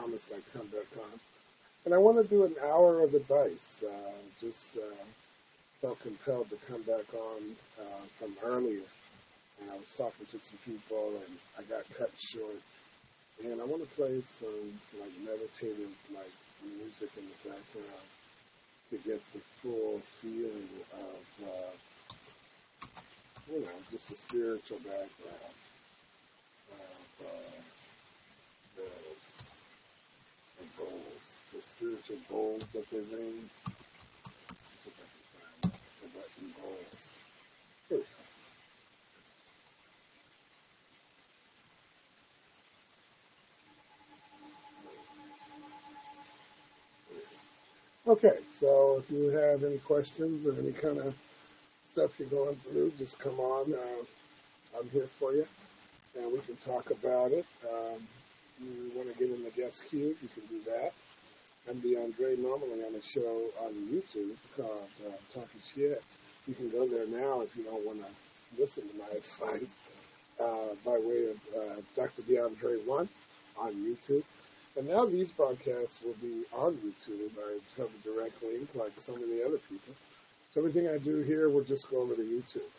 promised I'd come back on. And I want to do an hour of advice. Just felt compelled to come back on from earlier. And I was talking to some people, and I got cut short. And I want to play some like meditative like music in the background to get the full feeling of just a spiritual background of the goals, the spiritual goals that they bring. See if I can find Tibetan goals. Here we go. Okay, so if you have any questions or any kind of stuff you're going through, just come on. I'm here for you, and we can talk about it. You want to get in the guest queue, you can do that. I'm DeAndre, normally on a show on YouTube called Talking Shit. You can go there now if you don't want to listen to my advice by way of Dr. DeAndre 1 on YouTube. And now these broadcasts will be on YouTube. I have a direct link like so many other people. So everything I do here will just go over to YouTube.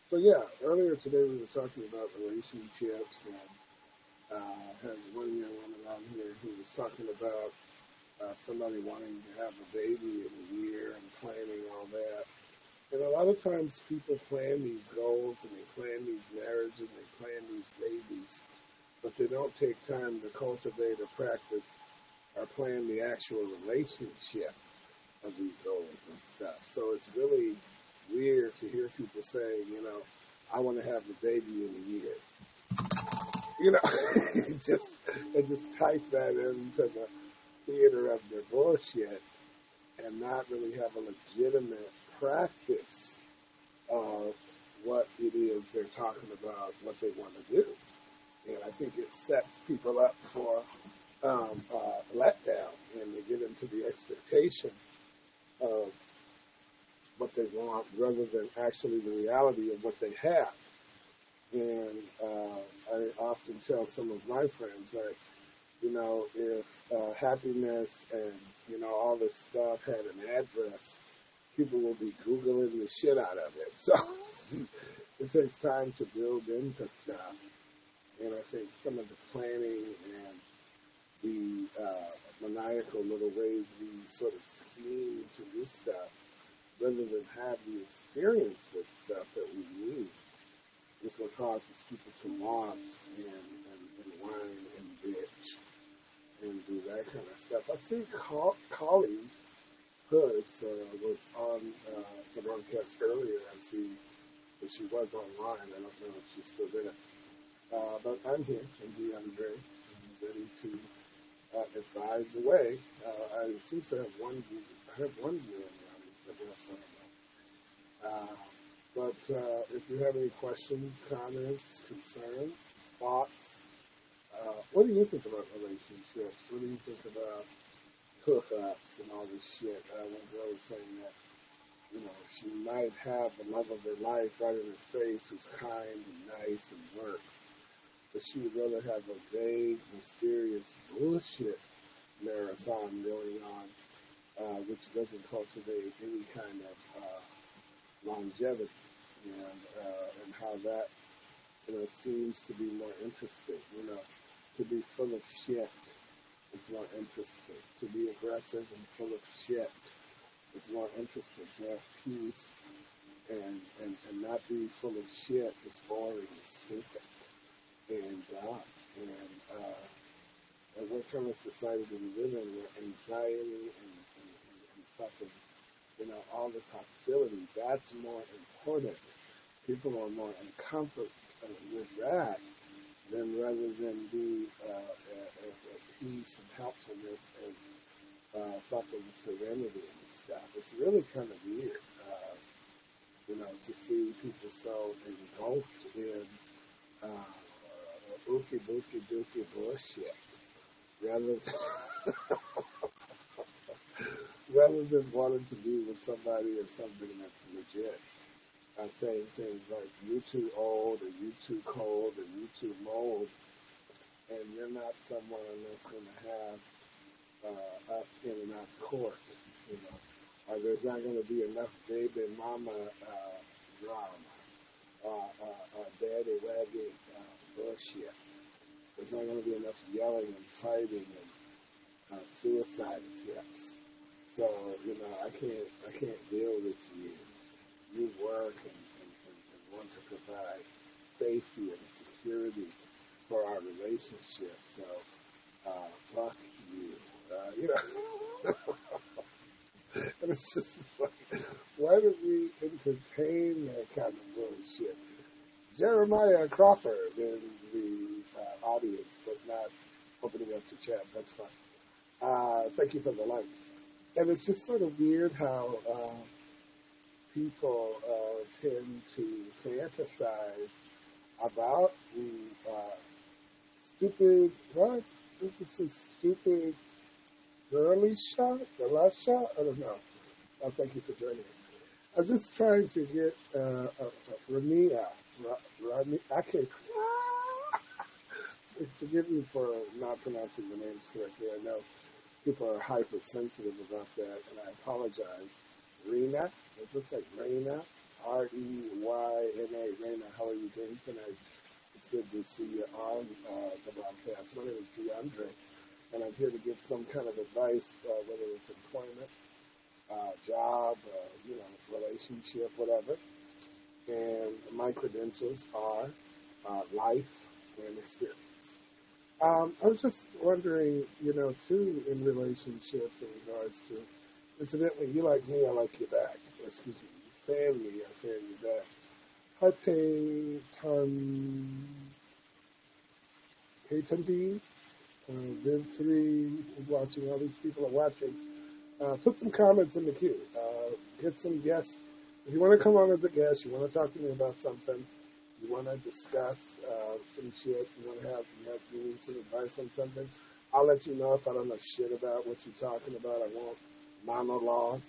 So yeah, earlier today we were talking about relationships, and I had one young woman on here who was talking about somebody wanting to have a baby in a year and planning all that. And a lot of times people plan these goals and they plan these marriages and they plan these babies, but they don't take time to cultivate or practice or plan the actual relationship of these goals and stuff. So it's really weird to hear people saying, I want to have the baby in a year. Just type that into the theater of their bullshit and not really have a legitimate practice of what it is they're talking about, what they want to do. And I think it sets people up for letdown, and they get into the expectation of what they want rather than actually the reality of what they have. And I often tell some of my friends that, if happiness and, all this stuff had an address, people will be Googling the shit out of it. So it takes time to build into stuff. And I think some of the planning and the maniacal little ways we sort of scheme to do stuff, rather than have the experience with stuff that we need, is what causes people to want and whine and bitch and do that kind of stuff. I see Colleen Hoods was on the broadcast earlier. I see that she was online. I don't know if she's still there. But I'm here, I'm DeAndre. I'm ready to advise away. I seem to have one view. I have one view in the audience, I guess. I don't know. But if you have any questions, comments, concerns, thoughts, what do you think about relationships? What do you think about hookups and all this shit? One girl was saying that, she might have the love of her life right in her face who's kind and nice and works. But she would rather have a vague, mysterious bullshit marathon going on, which doesn't cultivate any kind of longevity, and how that, seems to be more interesting. To be full of shit is more interesting. To be aggressive and full of shit is more interesting. To have peace and not be full of shit is boring and stupid. And what kind of society do we live in where anxiety and fucking, all this hostility, that's more important. People are more in comfort with that than rather than be at peace and helpfulness and fucking serenity and stuff. It's really kind of weird, to see people so engulfed in ookie bookie dookie bullshit rather than wanting to be with somebody or something that's legit. Saying things like, you too old, or you too cold, or you too mold, and you're not someone that's going to have us in and out of court, you know. There's not going to be enough baby mama drama, daddy wagging bullshit. There's not going to be enough yelling and fighting and suicide attempts. So, you know, I can't deal with you. You work and want to provide safety and security for our relationship. So, fuck you. You know, and it's just like, why do we entertain that kind of bullshit? Jeremiah Crawford in the audience, but not opening up the chat. That's fine. Thank you for the likes. And it's just sort of weird how people tend to fantasize about the stupid, what? This is a stupid girly shot? The last shot? I don't know. Thank you for joining us. I was just trying to get Ramia. I can't. Forgive me for not pronouncing the names correctly. I know people are hypersensitive about that, and I apologize. Rena, it looks like Rena, Reyna. Rena, how are you doing tonight? It's good to see you on the broadcast. My name is DeAndre, and I'm here to give some kind of advice, whether it's employment, job, you know, relationship, whatever. And my credentials are life and experience. I was just wondering, you know, too, in relationships in regards to, incidentally, you like me, I like you back. Or, excuse me, you fan me, I fan you back. Hi, Payton Viv3 is watching. All these people are watching. Put some comments in the queue. Get some guests. If you want to come on as a guest, you want to talk to me about something, you want to discuss some shit, you need some advice on something, I'll let you know if I don't know shit about what you're talking about. I won't monologue.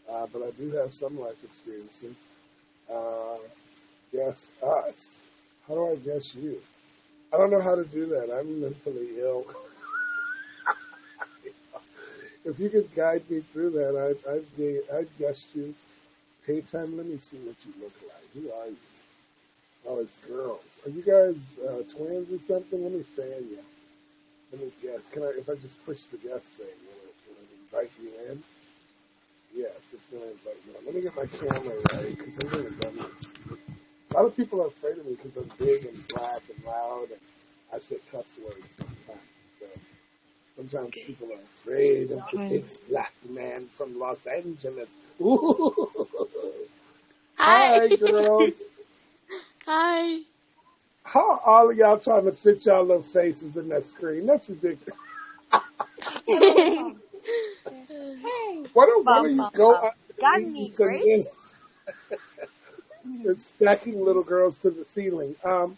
But I do have some life experiences. Guess us. How do I guess you? I don't know how to do that. I'm mentally ill. If you could guide me through that, I'd guess you. Paytime, let me see what you look like. Who are you? Oh, it's girls. Are you guys twins or something? Let me fan you. Let me guess. If I just push the guess thing, will it invite you in? Yes, it's going to invite you in. Let me get my camera right, because I'm going to done this. A lot of people are afraid of me because I'm big and black and loud, and I say cuss words sometimes. So sometimes people are afraid of the big black man from Los Angeles. Ooh. Hi, girls. Hi. How are all of y'all trying to fit y'all little faces in that screen? That's ridiculous. Why don't you go? Got me, Grace. It's stacking little girls to the ceiling. How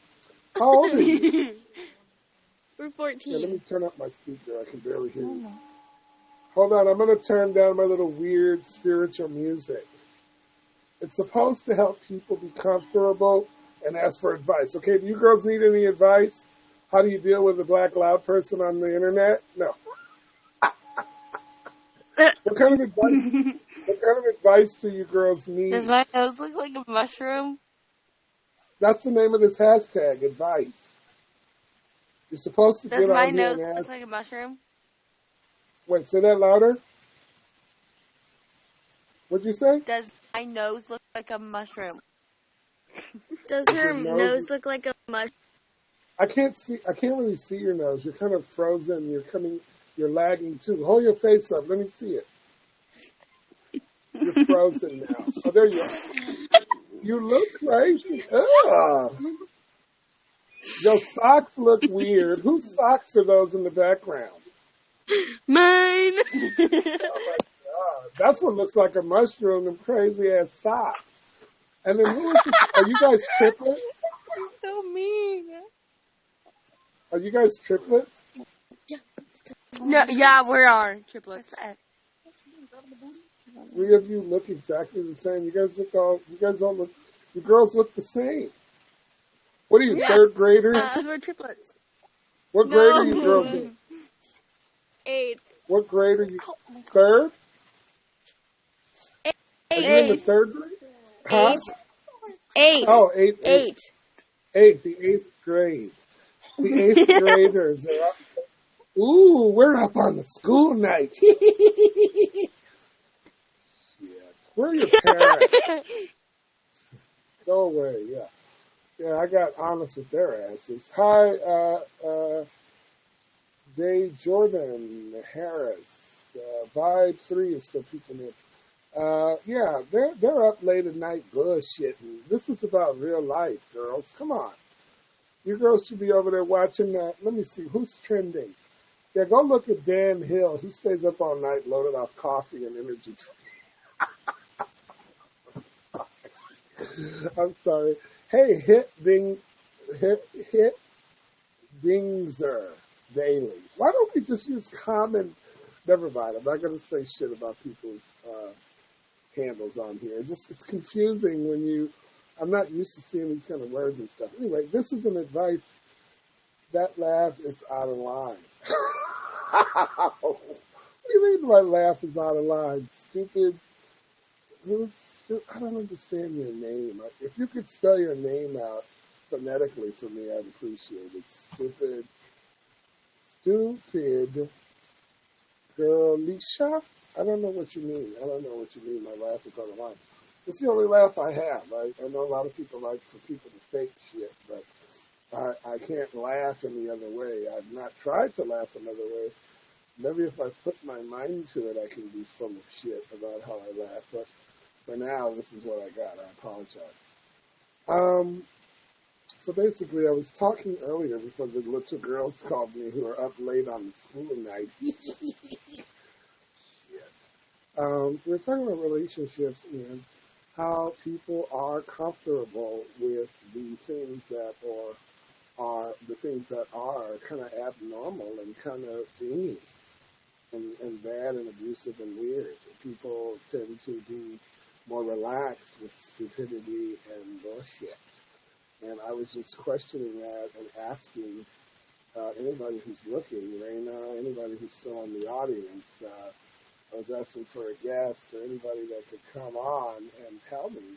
old are you? We're 14. Yeah, let me turn up my speaker. I can barely hear you. Hold on, I'm going to turn down my little weird spiritual music. It's supposed to help people be comfortable and ask for advice. Okay, do you girls need any advice? How do you deal with a black loud person on the internet? No. What kind of advice do you girls need? Does my nose look like a mushroom? That's the name of this hashtag, advice. You're supposed to get on here and ask. Does my nose look like a mushroom? Wait, say that louder. What's What'd you say? Does my nose look like a mushroom? Does her nose look like a mushroom? I can't really see your nose. You're kind of frozen. You're lagging too. Hold your face up. Let me see it. You're frozen now. Oh, there you are. You look crazy. Ugh. Your socks look weird. Whose socks are those in the background? Mine. Oh my God. That's what looks like a mushroom, them crazy ass socks. And then are you guys triplets? You're so mean. Are you guys triplets? No, yeah, we are triplets. Three of you look exactly the same. You girls look the same. What are you, third graders? We're triplets. What grade are you girls No. in? 8th. What grade are you? Third? Are you in the 8th. third grade? Huh? 8. Oh, eighth, eighth, 8. eighth, the eighth grade. The eighth graders are up. Ooh, we're up on the school night. Shit. Where are your parents? Go away, yeah. Yeah, I got honest with their asses. Hi, Day Jordan Harris. Vibe 3 is still peeking in. Yeah, they're up late at night bullshitting. This is about real life, girls. Come on. You girls should be over there watching that. Let me see, who's trending? Yeah, go look at Dan Hill. He stays up all night loaded off coffee and energy. I'm sorry. Hey, hit Dingzer Daily. Why don't we just use common? Never mind. I'm not going to say shit about people's handles on here. It's confusing when you. I'm not used to seeing these kind of words and stuff. Anyway, this is an advice. That laugh is out of line. What do you mean my laugh is out of line? Stupid. I don't understand your name. If you could spell your name out phonetically for me, I'd appreciate it. Stupid girlisha? I don't know what you mean. I don't know what you mean. My laugh is out of line. It's the only laugh I have. I know a lot of people like for people to fake shit, but I can't laugh any other way. I've not tried to laugh another way. Maybe if I put my mind to it, I can be full of shit about how I laugh. But for now, this is what I got. I apologize. So basically, I was talking earlier before the little girls called me who are up late on the school night. Shit. We were talking about relationships and how people are comfortable with the things that are kind of abnormal and kind of dingy and bad and abusive and weird. People tend to be more relaxed with stupidity and bullshit. And I was just questioning that and asking anybody who's looking, Raina, anybody who's still in the audience, I was asking for a guest or anybody that could come on and tell me,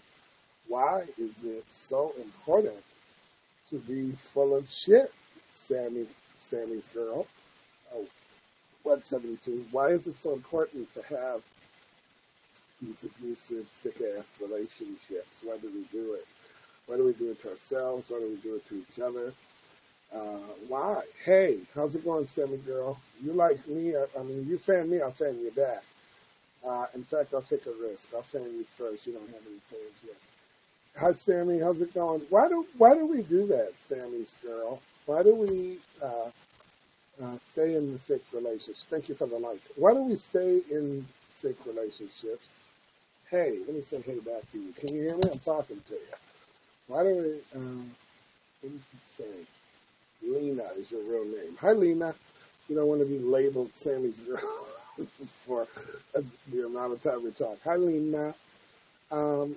why is it so important to be full of shit, Sammy's girl? Oh, 172. Why is it so important to have these abusive, sick-ass relationships? Why do we do it? Why do we do it to ourselves? Why do we do it to each other? Why? Hey, how's it going, Sammy girl? You like me? I mean, you fan me, I'll fan you back. In fact, I'll take a risk. I'll fan you first. You don't have any fans yet. Hi, Sammy. How's it going? Why do we do that, Sammy's girl? Why do we stay in the sick relationships? Thank you for the like. Why do we stay in sick relationships? Hey, let me say hey back to you. Can you hear me? I'm talking to you. Why do we, what does it say? Lena is your real name. Hi, Lena. You don't want to be labeled Sammy's girl for the amount of time we talk. Hi, Lena. Do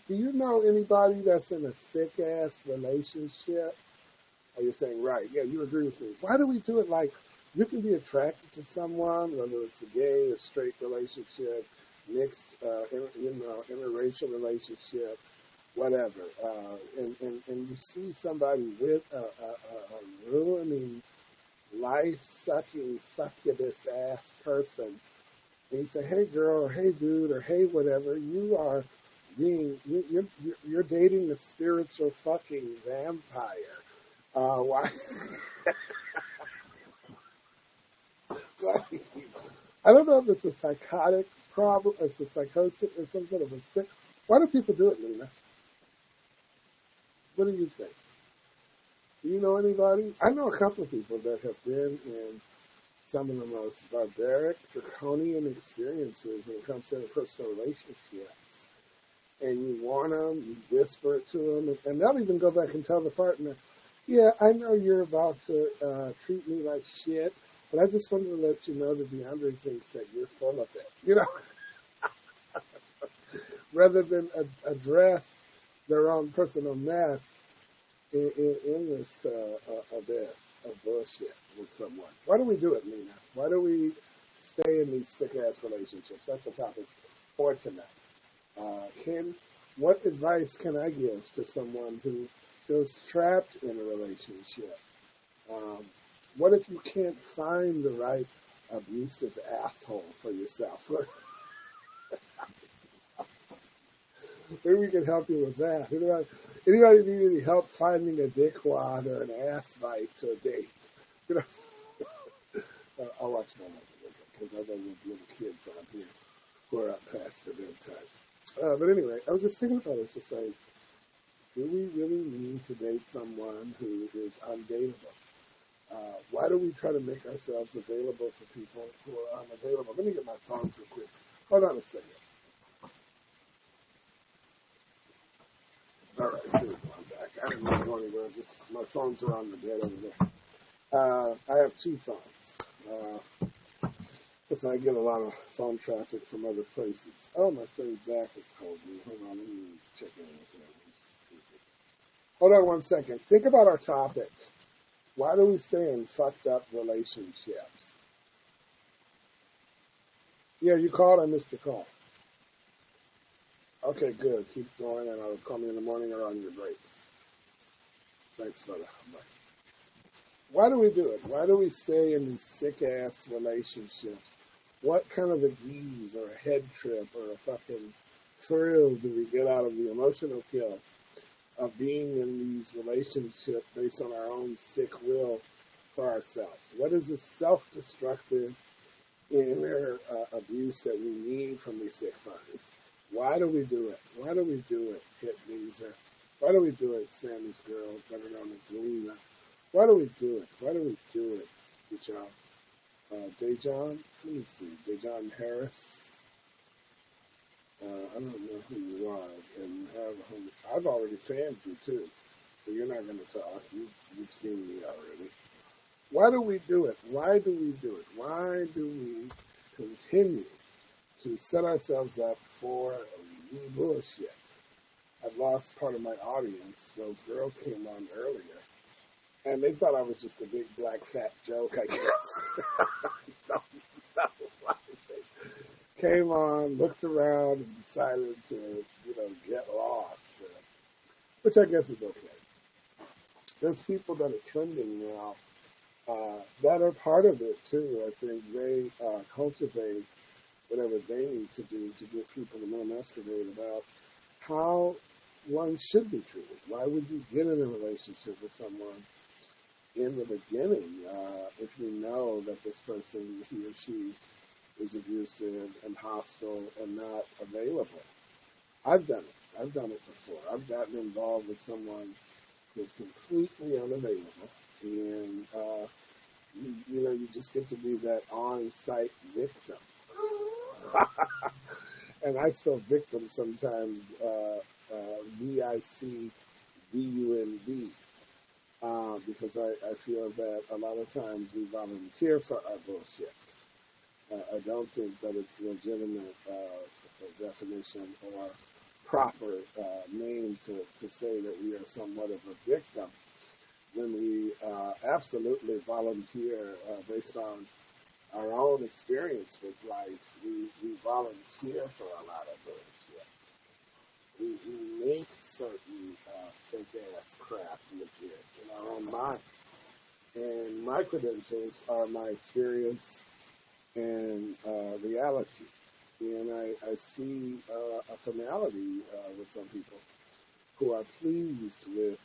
you know anybody that's in a sick-ass relationship? Oh, you're saying, right. Yeah, you agree with me. Why do we do it? Like, you can be attracted to someone, whether it's a gay or straight relationship, mixed, interracial relationship, whatever. And you see somebody with a ruining, life-sucking, succubus-ass person, and you say, hey, girl, or hey, dude, or hey, whatever, you're dating a spiritual fucking vampire. Why? I don't know if it's a psychotic problem, it's a psychosis, or some sort of a sick. Why do people do it, Lena? What do you think? Do you know anybody? I know a couple of people that have been in some of the most barbaric, draconian experiences when it comes to personal relationships. And you warn them, you whisper it to them, and they'll even go back and tell the partner, yeah, I know you're about to treat me like shit, but I just wanted to let you know that DeAndre thinks that you're full of it. You know? Rather than address their own personal mess in this abyss of bullshit with someone. Why do we do it, Nina? Why do we stay in these sick-ass relationships? That's the topic for tonight. What advice can I give to someone who feels trapped in a relationship? What if you can't find the right abusive asshole for yourself? Maybe we can help you with that. Anybody need any help finding a dickwad or an ass bite to date? You know, I'll watch my mother because I know there's little kids on here who are up past their bedtime. But anyway, I was just thinking about this to say, do we really need to date someone who is undateable? Why do we try to make ourselves available for people who are unavailable? Let me get my phone real quick. Hold on a second. All right, here's one back. I didn't know going anywhere. Just my phones are on the bed over there. I have two phones. Listen, I get a lot of phone traffic from other places. Oh, my friend Zach has called me. Hold on, let me check in with him. Hold on one second. Think about our topic. Why do we stay in fucked up relationships? Yeah, you called. I missed your call. Okay, good. Keep going, and I'll call me in the morning or on your breaks. Thanks, brother. Bye. Why do we do it? Why do we stay in these sick-ass relationships? What kind of a ease or a head trip or a fucking thrill do we get out of the emotional kill of being in these relationships based on our own sick will for ourselves? What is the self-destructive inner abuse that we need from these sick fuckers? Why do we do it? Why do we do it, Hit Loser? Why do we do it, Sammy's girl, better known as Lena? Why do we do it? Why do we do it, Dejon? Dejon? Let me see. Dejon Harris? I don't know who you are, and I've already fanned you too, so you're not going to talk. You've seen me already. Why do we do it? Why do we do it? Why do we continue to set ourselves up for bullshit? I've lost part of my audience. Those girls came on earlier, and they thought I was just a big black fat joke, I guess. I don't know why they came on, looked around, and decided to, get lost, which I guess is okay. There's people that are trending now that are part of it too. I think they cultivate whatever they need to do to get people to more masturbated about how one should be treated. Why would you get in a relationship with someone in the beginning if you know that this person, he or she, is abusive and hostile and not available? I've done it. I've done it before. I've gotten involved with someone who's completely unavailable, and you just get to be that on-site victim. And I spell victim sometimes VICVUMB because I feel that a lot of times we volunteer for our bullshit. I don't think that it's legitimate definition or proper name to say that we are somewhat of a victim when we absolutely volunteer based on our own experience with life. We volunteer for a lot of bullshit. We make certain fake-ass crap legit in our own mind. And my credentials are my experience and reality. And I see a finality with some people who are pleased with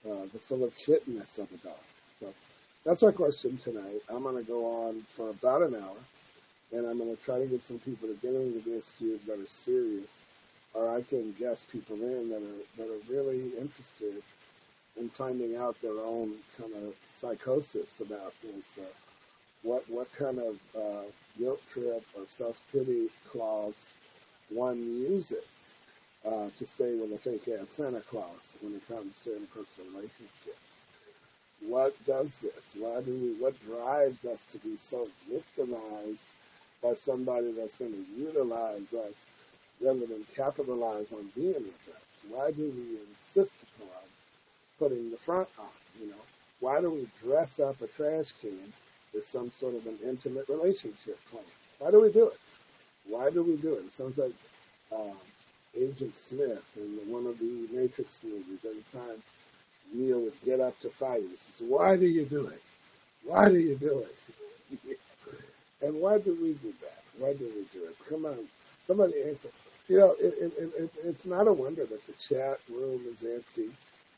the full of shitness of it all. So that's our question tonight. I'm going to go on for about an hour, and I'm going to try to get some people to get into this cube that are serious, or I can guess people in that are really interested in finding out their own kind of psychosis about this. What kind of guilt trip or self-pity clause one uses to stay with a fake-ass Santa Claus when it comes to interpersonal relationships. What does this? What drives us to be so victimized by somebody that's going to utilize us rather than capitalize on being with us? Why do we insist upon putting the front on, you know? Why do we dress up a trash can as some sort of an intimate relationship plan? Why do we do it? Why do we do it? It sounds like Agent Smith in one of the Matrix movies. Every time Neo would get up to fight, he says, "Why do you do it? Why do you do it?" And why do we do that? Why do we do it? Come on, somebody answer. You know, it's not a wonder that the chat room is empty.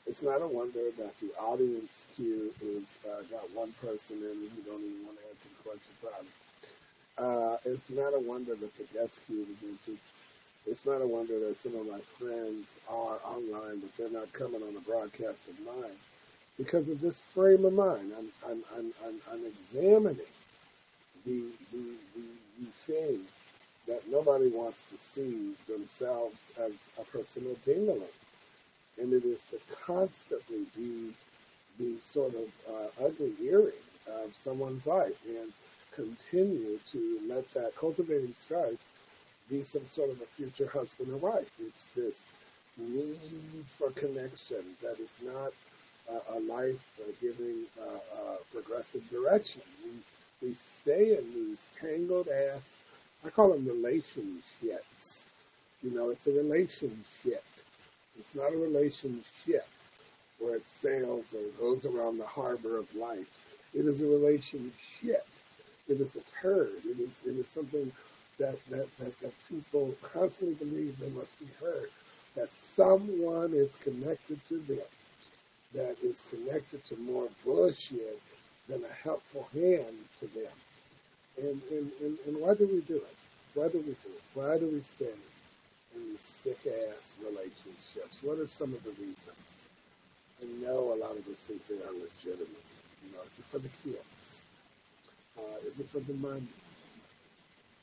It's not a wonder that the audience queue is got one person in who don't even want to answer the question probably. It's not a wonder that the guest queue is empty. It's not a wonder that some of my friends are online, but they're not coming on a broadcast of mine because of this frame of mind. I'm examining the thing that nobody wants to see themselves as a personal dingling. And it is to constantly be the sort of ugly earring of someone's life and continue to let that cultivating strife be some sort of a future husband or wife. It's this need for connection that is not a life giving progressive direction. We stay in these tangled ass, I call them relationships. You know, it's a relationship. It's not a relationship where it sails or goes around the harbor of life. It is a relationship. It is a turd. It is something that people constantly believe they must be heard. That someone is connected to them, that is connected to more bullshit than a helpful hand to them. And why do we do it? Why do we do it? Why do we stay in these sick-ass relationships? What are some of the reasons? I know a lot of us think they are legitimate. You know, is it for the kids? Is it for the money?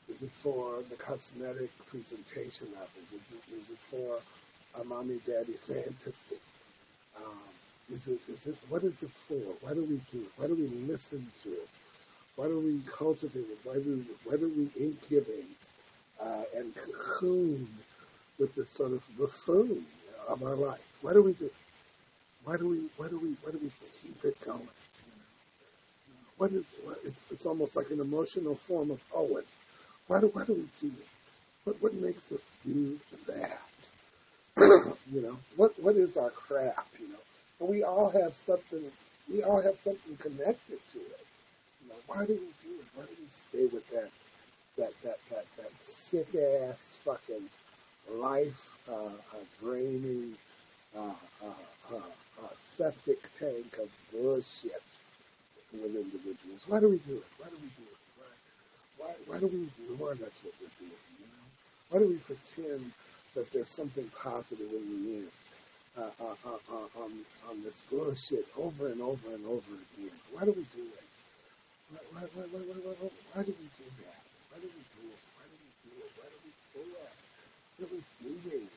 Is it for the cosmetic presentation of it? Is it for a mommy-daddy fantasy? What is it for? Why do we do it? Why do we listen to it? Why do we cultivate it? Why do we incubate and cocoon with this sort of buffoon of our life? Why do we do it? Why do we keep it going? It's almost like an emotional form of Owen. Why do we do it? What makes us do that? You know, what is our craft? You know, and we all have something connected to it. You know, why do we do it? Why do we stay with that sick ass fucking life draining septic tank of bullshit with individuals? Why do we do it? Why do we do it? Why do we ignore that's what we're doing? You know, why do we pretend that there's something positive in the end on this bullshit over and over and over again? Why do we do it? Why do we do that? Why do we do it? Why do we do it? Why do we do it? Why do we do it? What are we doing?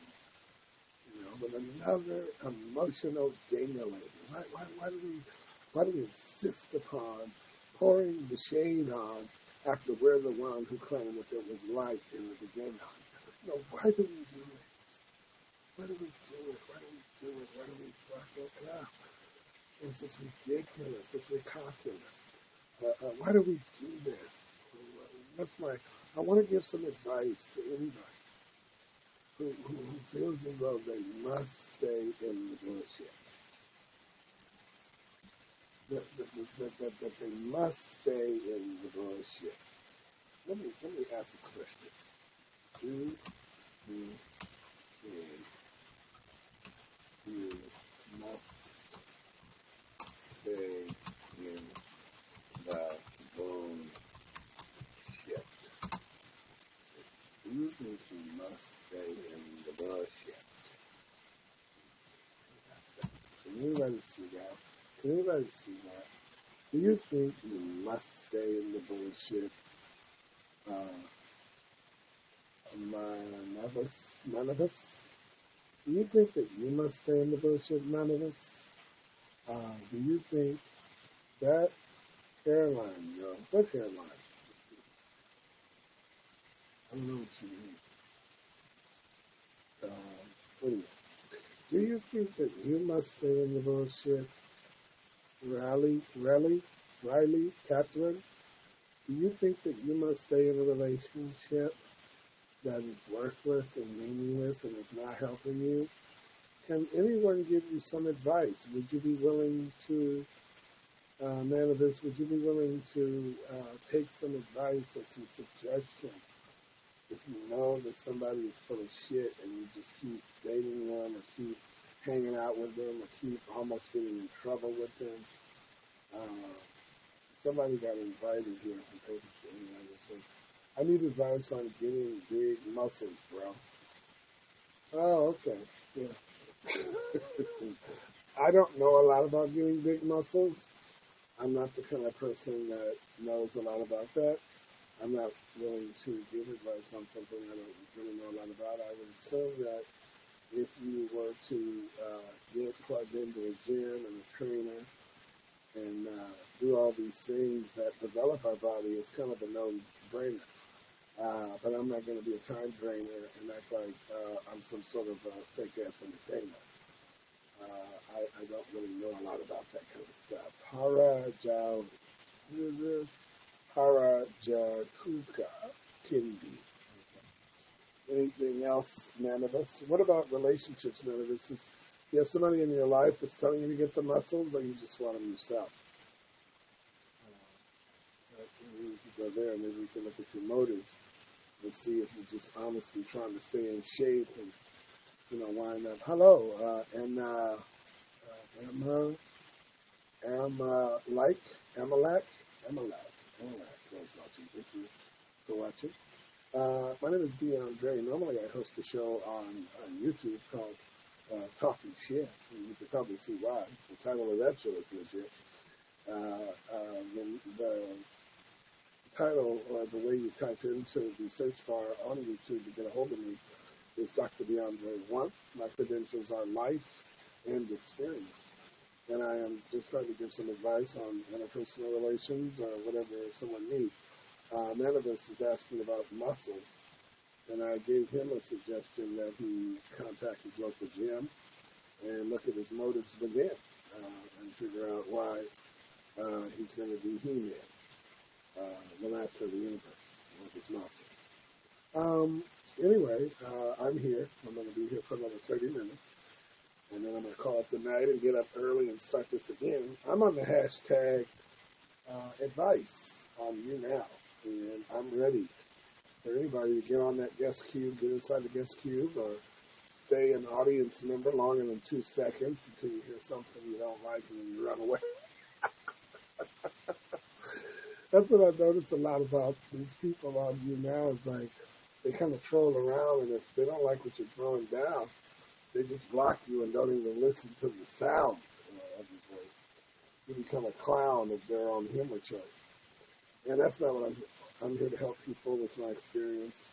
You know, with another emotional dingling. Why do we insist upon pouring the shade on after we're the one who claimed that there was light in the beginning? You know, why do we do it? Why do we do it? Why do we do it? Why do we fuck it up? It's just ridiculous. It's ridiculous. Why do we do this? I want to give some advice to anybody who feels as though they must stay in the bullshit. That they must stay in the bullshit. Let me ask this question. Do you must stay in the bullshit? Do you think you must stay in the bullshit? Can anybody see that? Can anybody see that? Do you think you must stay in the bullshit? None of us? Do you think that you must stay in the bullshit? None of us? Do you think that hairline, girl? What hairline? I don't know what you mean. What do you Do you think that you must stay in the bullshit? Riley, Catherine? Do you think that you must stay in a relationship that is worthless and meaningless and is not helping you? Can anyone give you some advice? Would you be willing to, man of this, would you be willing to take some advice or some suggestion if you know that somebody is full of shit and you just keep dating them or keep hanging out with them or keep almost getting in trouble with them? Somebody got invited here from Paper City, and I said, I need advice on getting big muscles, bro. Oh, okay. Yeah. I don't know a lot about getting big muscles. I'm not the kind of person that knows a lot about that. I'm not willing to give advice on something I don't really know a lot about. I would assume that if you were to get plugged into a gym and a trainer and do all these things that develop our body, it's kind of a no-brainer. But I'm not going to be a time drainer and act like I'm some sort of fake-ass entertainer. I don't really know a lot about that kind of stuff. Who is this? Harajakuka Kindi. Anything else, Manivus? What about relationships, Manivus? Do you have somebody in your life that's telling you to get the muscles, or you just want them yourself? Maybe we could go there, and maybe we can look at your motives and see if you're just honestly trying to stay in shape and, wind up. Hello, Amalek. Thanks watching. Thank you for watching. My name is DeAndre. Normally I host a show on YouTube called Talking Shit. And you can probably see why. The title of that show is legit. The title, or the way you type into the search bar on YouTube to get a hold of me, is Dr. DeAndre 1. My credentials are life and experience. And I am just trying to give some advice on interpersonal relations or whatever someone needs. Manivus is asking about muscles, and I gave him a suggestion that he contact his local gym and look at his motives within and figure out why he's going to be He-Man, the master of the universe, with his muscles. Anyway, I'm here. I'm going to be here for another 30 minutes. And then I'm going to call it the night and get up early and start this again. I'm on the hashtag advice on YOUNOW. And I'm ready for anybody to get on that guest cube, get inside the guest cube, or stay an audience member longer than 2 seconds until you hear something you don't like and then you run away. That's what I notice a lot about these people on YOUNOW. Is like they kind of troll around, and if they don't like what you're throwing down, they just block you and don't even listen to the sound of your voice. You become a clown of their own humor choice. And that's not what I'm here for. I'm here to help people with my experience,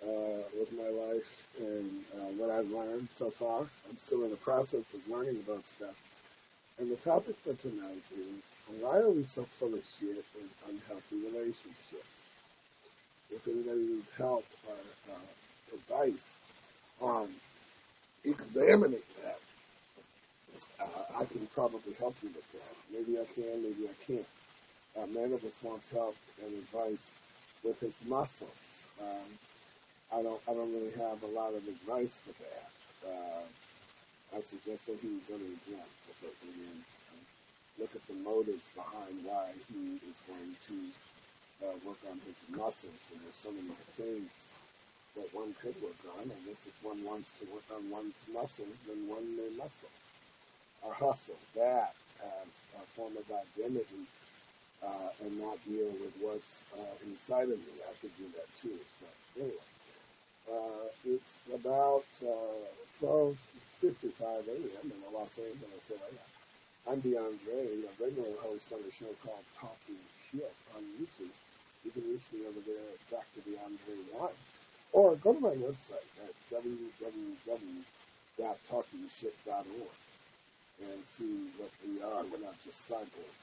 with my life, and what I've learned so far. I'm still in the process of learning about stuff. And the topic for tonight is, why are we so full of shit with unhealthy relationships? If anybody needs help or advice on examining that, I can probably help you with that. Maybe I can, maybe I can't. Manivus wants help and advice with his muscles. I don't really have a lot of advice for that. I suggest that he go to the gym or something and look at the motives behind why he is going to work on his muscles. And there's so many things that one could work on. I guess if one wants to work on one's muscles, then one may muscle or hustle that as a form of identity and not deal with what's inside of me. I could do that too. So anyway, it's about 12:55 a.m. in Los Angeles area. I'm DeAndre, a regular host on a show called Talking Shit on YouTube. You can reach me over there at Dr. DeAndre1. Or go to my website at www.talkingshit.org and see what we are. We're not just cyborgs.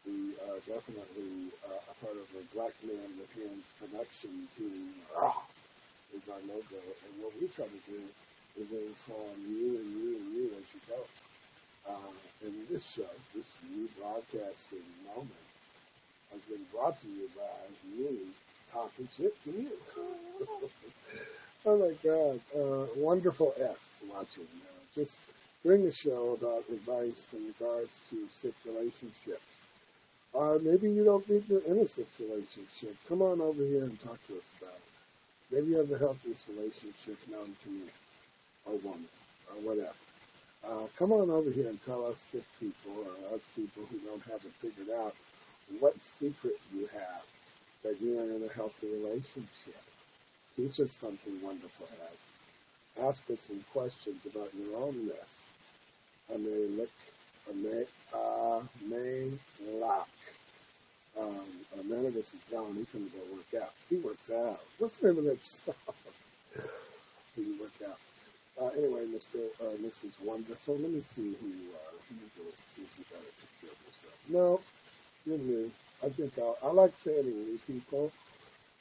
We are definitely a part of the Black Man with Hands production team. Is our logo. And what we try to do is inform you and you and you as you go. And this show, this new broadcasting moment, has been brought to you by me talking shit to you. Oh my God. Wonderful S watching. Just doing a show about advice in regards to sick relationships. Maybe you don't think you're in a sick relationship. Come on over here and talk to us about it. Maybe you have the healthiest relationship known to me, or woman, or whatever. Come on over here and tell us sick people, or us people who don't have it figured out, what secret you have that you are in a healthy relationship. Teach us something wonderful, as. Ask us some questions about your own list. I may lock. None of this is gone. He's going to go work out. He works out. What's the name of that stuff? He work out. Anyway, Mrs. Wonderful, let me see who you are. Let me go see if you got a picture of yourself. No, you're new. I think I like fanning new people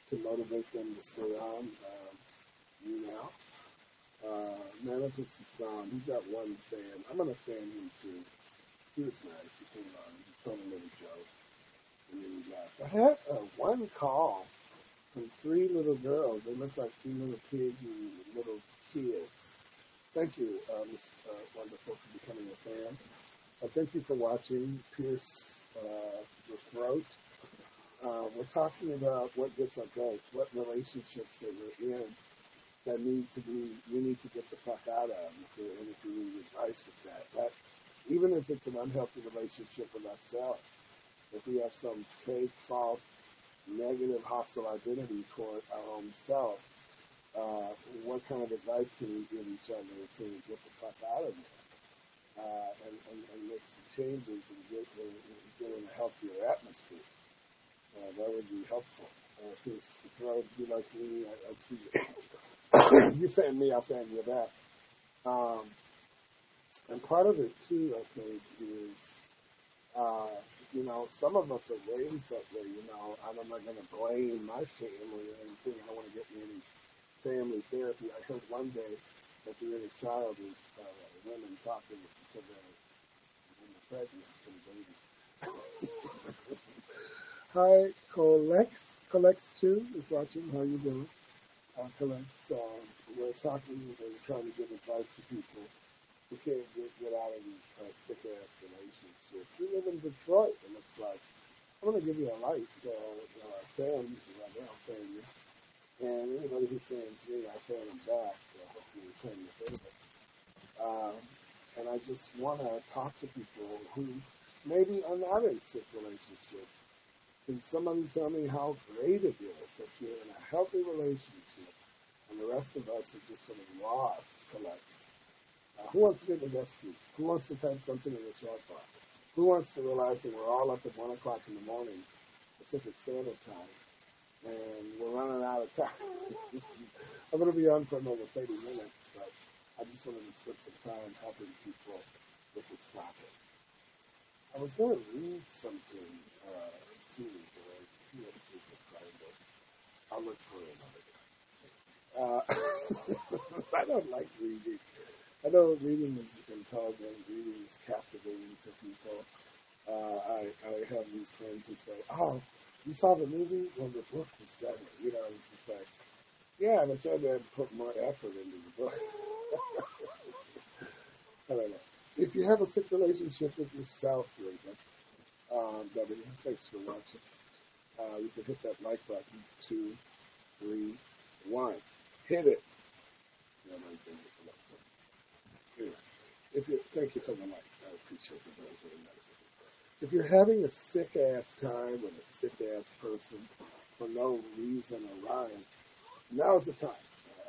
to motivate them to stay on. YOUNOW. Manifest is gone. He's got one fan. I'm going to fan him too. He was nice. He came on. He told a little joke. And then he left. I had one call from 3 little girls. They look like 2 little pigs and little kids. Thank you, Ms. Wonderful, for becoming a fan. Thank you for watching Pierce the Throat. We're talking about what gets our goat, what relationships that we're in that you need to get the fuck out of, and if you need advice with that. That even if it's an unhealthy relationship with ourselves, if we have some fake, false, negative, hostile identity toward our own self, what kind of advice can we give each other to get the fuck out of it, and make some changes and get in a healthier atmosphere? That would be helpful. If you be like me, you fan me, I'll fan you back. And part of it too, I think, is some of us are raised that way. I'm not going to blame my family or anything. I don't want to get me any family therapy. I heard one day that the inner child is women talking to when they're pregnant to the baby. Hi, Colex 2 is watching. How you doing? Colex, we're talking and trying to give advice to people who can't get out of these sick-ass relationships. You live in Detroit, it looks like. I'm going to give you a light fan. I'll fan you. And anybody who fans me, I fan them back. Hopefully you fan your favorite. And I just want to talk to people who maybe are not in sick relationships. Can somebody tell me how great it is that you're in a healthy relationship and the rest of us are just sort of lost, Collects? Who wants to get the best food? Who wants to type something in the chat box? Who wants to realize that we're all up at 1 o'clock in the morning, Pacific Standard Time, and we're running out of time? I'm going to be on for another 30 minutes, but I just wanted to spend some time helping people with this topic. I was going to read something to you, but I can't see the title. I'll look for it another time. I don't like reading. I know reading is intelligent, reading is captivating to people. I have these friends who say, "Oh, you saw the movie? Well, the book was better." It's just like, yeah, but you had to put more effort into the book. I don't know. If you have a sick relationship with yourself, Debbie, thanks for watching. You can hit that like button. 2, 3, 1. Hit it. Anyway, thank you for the like. I appreciate it. That was really nice. If you're having a sick-ass time with a sick-ass person for no reason or rhyme, now's the time.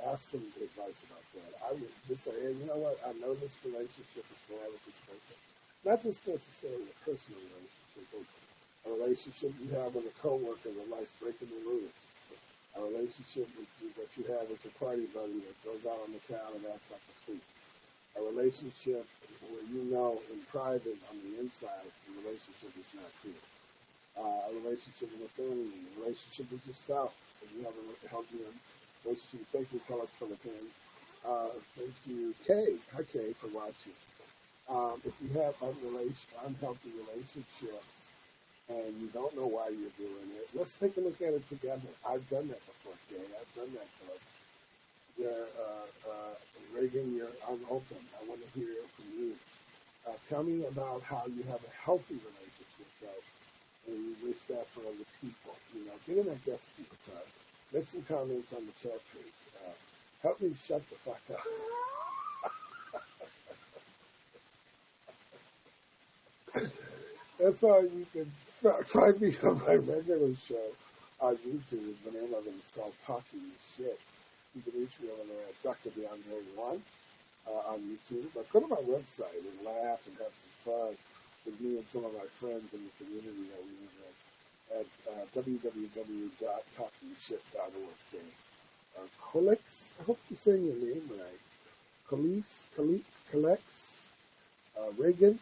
Ask some advice about that. I would just say, hey, you know what? I know this relationship is bad with this person. Not just necessarily a personal relationship, but a relationship you have with a coworker that likes breaking the rules. A relationship that you have with your party buddy that goes out on the town and acts like a freak. A relationship where in private, on the inside, the relationship is not true. A relationship with a family, a relationship with yourself. If you have a healthy relationship, thank you, Colors Philippines. Thank you, Kay. Hi, Kay, for watching. If you have unhealthy relationships and you don't know why you're doing it, let's take a look at it together. I've done that before, Kay. I've done that, folks. Reagan, I'm open. I want to hear from you. Tell me about how you have a healthy relationship, though, and you wish that for other people. Get in that guest speaker card. Make some comments on the chat page. Help me shut the fuck up. That's all you can find me on my regular show on YouTube. The name of it is called Talking Shit. You can reach me over there at Dr. DeAndre1 on YouTube. But go to my website and laugh and have some fun with me and some of my friends in the community that we live in at www.talkingshit.org. Colex, I hope you're saying your name right. Colex, Reagan,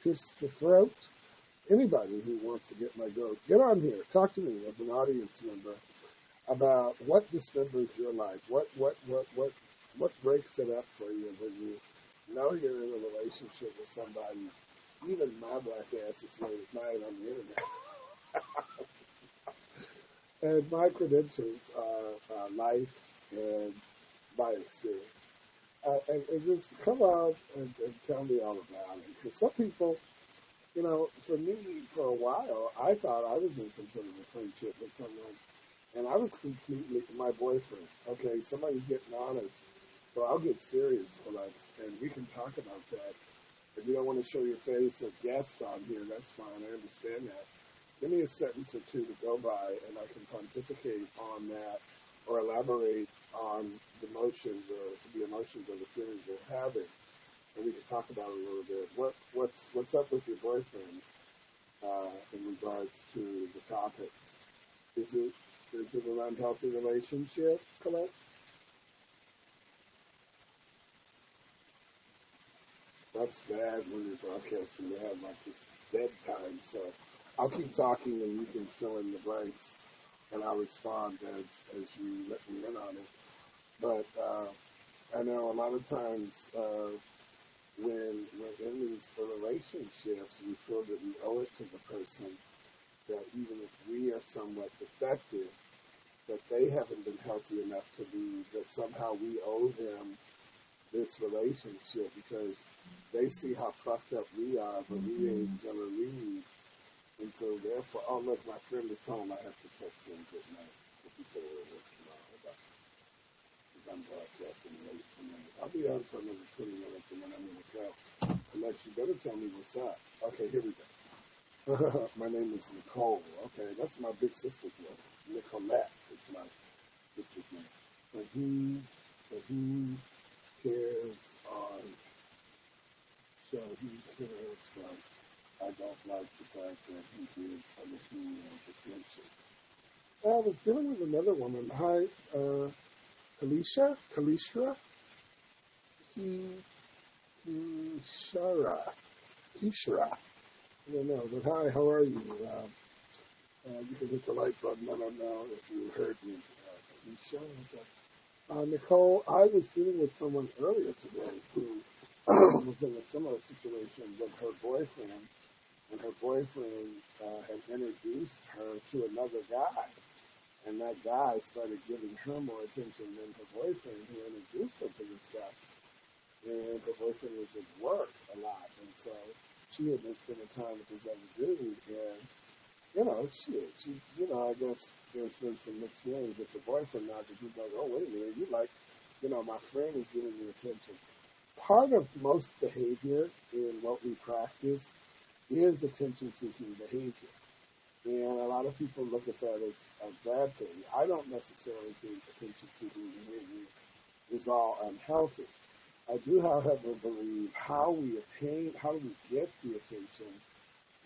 Pierce the Throat. Anybody who wants to get my goat, get on here. Talk to me as an audience member about what dismembers your life. What breaks it up for you when you know you're in a relationship with somebody. Even my black ass is late at night on the internet. And my credentials are life and my experience. And just come out and tell me all about it. Because some people, for me, for a while, I thought I was in some sort of a friendship with someone. And I was completely my boyfriend. Okay, somebody's getting honest. So I'll get serious, Alex, and we can talk about that. If you don't want to show your face or guest on here, that's fine. I understand that. Give me a sentence or two to go by, and I can pontificate on that or elaborate on the emotions or the feelings you're having, and we can talk about it a little bit. What's up with your boyfriend in regards to the topic? Is it an unhealthy relationship, Colette? That's bad when you're broadcasting. You have like this dead time, so I'll keep talking and you can fill in the blanks, and I'll respond as you let me in on it. But I know a lot of times when we're in these relationships, we feel that we owe it to the person, that even if we are somewhat defective, that they haven't been healthy enough to be, that somehow we owe them this relationship because they see how fucked up we are, but we ain't gonna leave. And so therefore, oh look, my friend is home, I have to text him good night. Because he said we'll work tomorrow about it. Because I'm broadcasting late tonight. I'll be on for another 20 minutes and then I'm gonna go. Alex, you better tell me what's up. Okay, here we go. My name is Nicole. Okay, that's my big sister's name. Nicolette is my sister's name. But he cares on, so he cares, but I don't like the fact that he gives other females attention. I was dealing with another woman. Hi, Kalisha? Kishra. I don't know, but hi, how are you? You can hit the like button. I don't know if you heard me. Kalisha? Nicole, I was dealing with someone earlier today who was in a similar situation with her boyfriend, and her boyfriend had introduced her to another guy, and that guy started giving her more attention than her boyfriend who introduced her to this guy. And her boyfriend was at work a lot, and so she had been spending time with this other dude, and I guess there's been some mixed feelings with the boyfriend now because he's like, oh, wait a minute, my friend is giving me attention. Part of most behavior in what we practice is attention-seeking behavior. And a lot of people look at that as a bad thing. I don't necessarily think attention-seeking behavior is all unhealthy. I do, however, believe how do we get the attention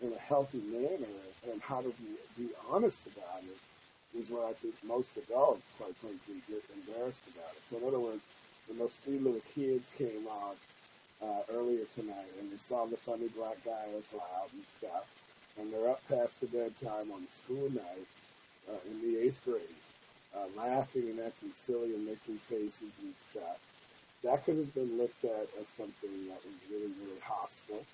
in a healthy manner and how to be honest about it is what I think most adults, quite frankly, get embarrassed about it. So in other words, when those three little kids came on earlier tonight and they saw the funny black guy was loud and stuff, and they're up past the bedtime on the school night in the 8th grade, laughing and acting silly and making faces and stuff. that could have been looked at as something that was really, really hostile.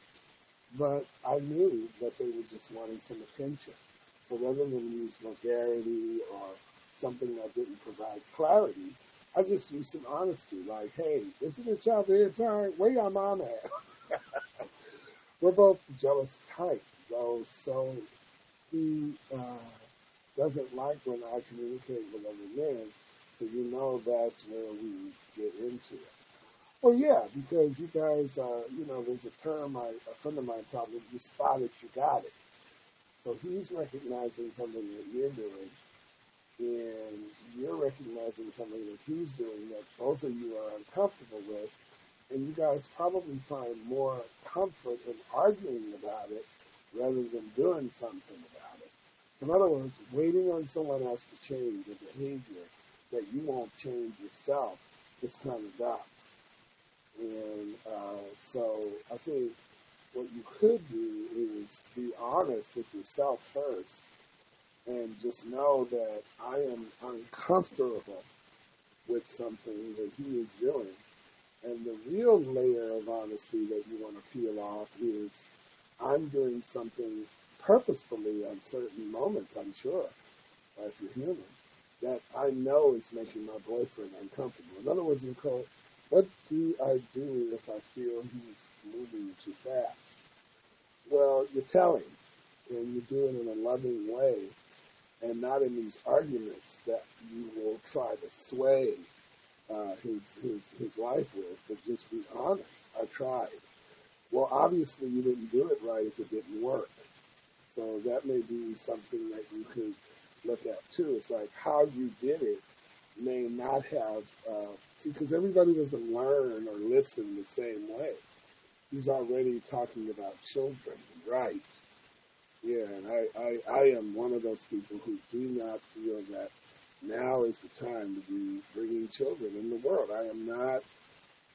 But I knew that they were just wanting some attention. So rather than use vulgarity or something that didn't provide clarity, I just used some honesty, like, hey, isn't it y'all there time? Where your mom at? We're both jealous type, though, so he doesn't like when I communicate with other men, so you know that's where we get into it. Well, yeah, because you guys are, there's a term a friend of mine taught me, you spot it, you got it. So he's recognizing something that you're doing, and you're recognizing something that he's doing that both of you are uncomfortable with, and you guys probably find more comfort in arguing about it rather than doing something about it. So in other words, waiting on someone else to change a behavior that you won't change yourself is kind of dumb. And so I think what you could do is be honest with yourself first and just know that I am uncomfortable with something that he is doing. And the real layer of honesty that you want to peel off is I'm doing something purposefully on certain moments, I'm sure, if you're human, that I know is making my boyfriend uncomfortable. In other words, Nicole, what do I do if I feel he's moving too fast? Well, you tell him, and you do it in a loving way, and not in these arguments that you will try to sway his life with, but just be honest. I tried. Well, obviously you didn't do it right if it didn't work. So that may be something that you could look at too. It's like how you did it may not have, because everybody doesn't learn or listen the same way. He's already talking about children, right? Yeah, and I am one of those people who do not feel that now is the time to be bringing children in the world. I am not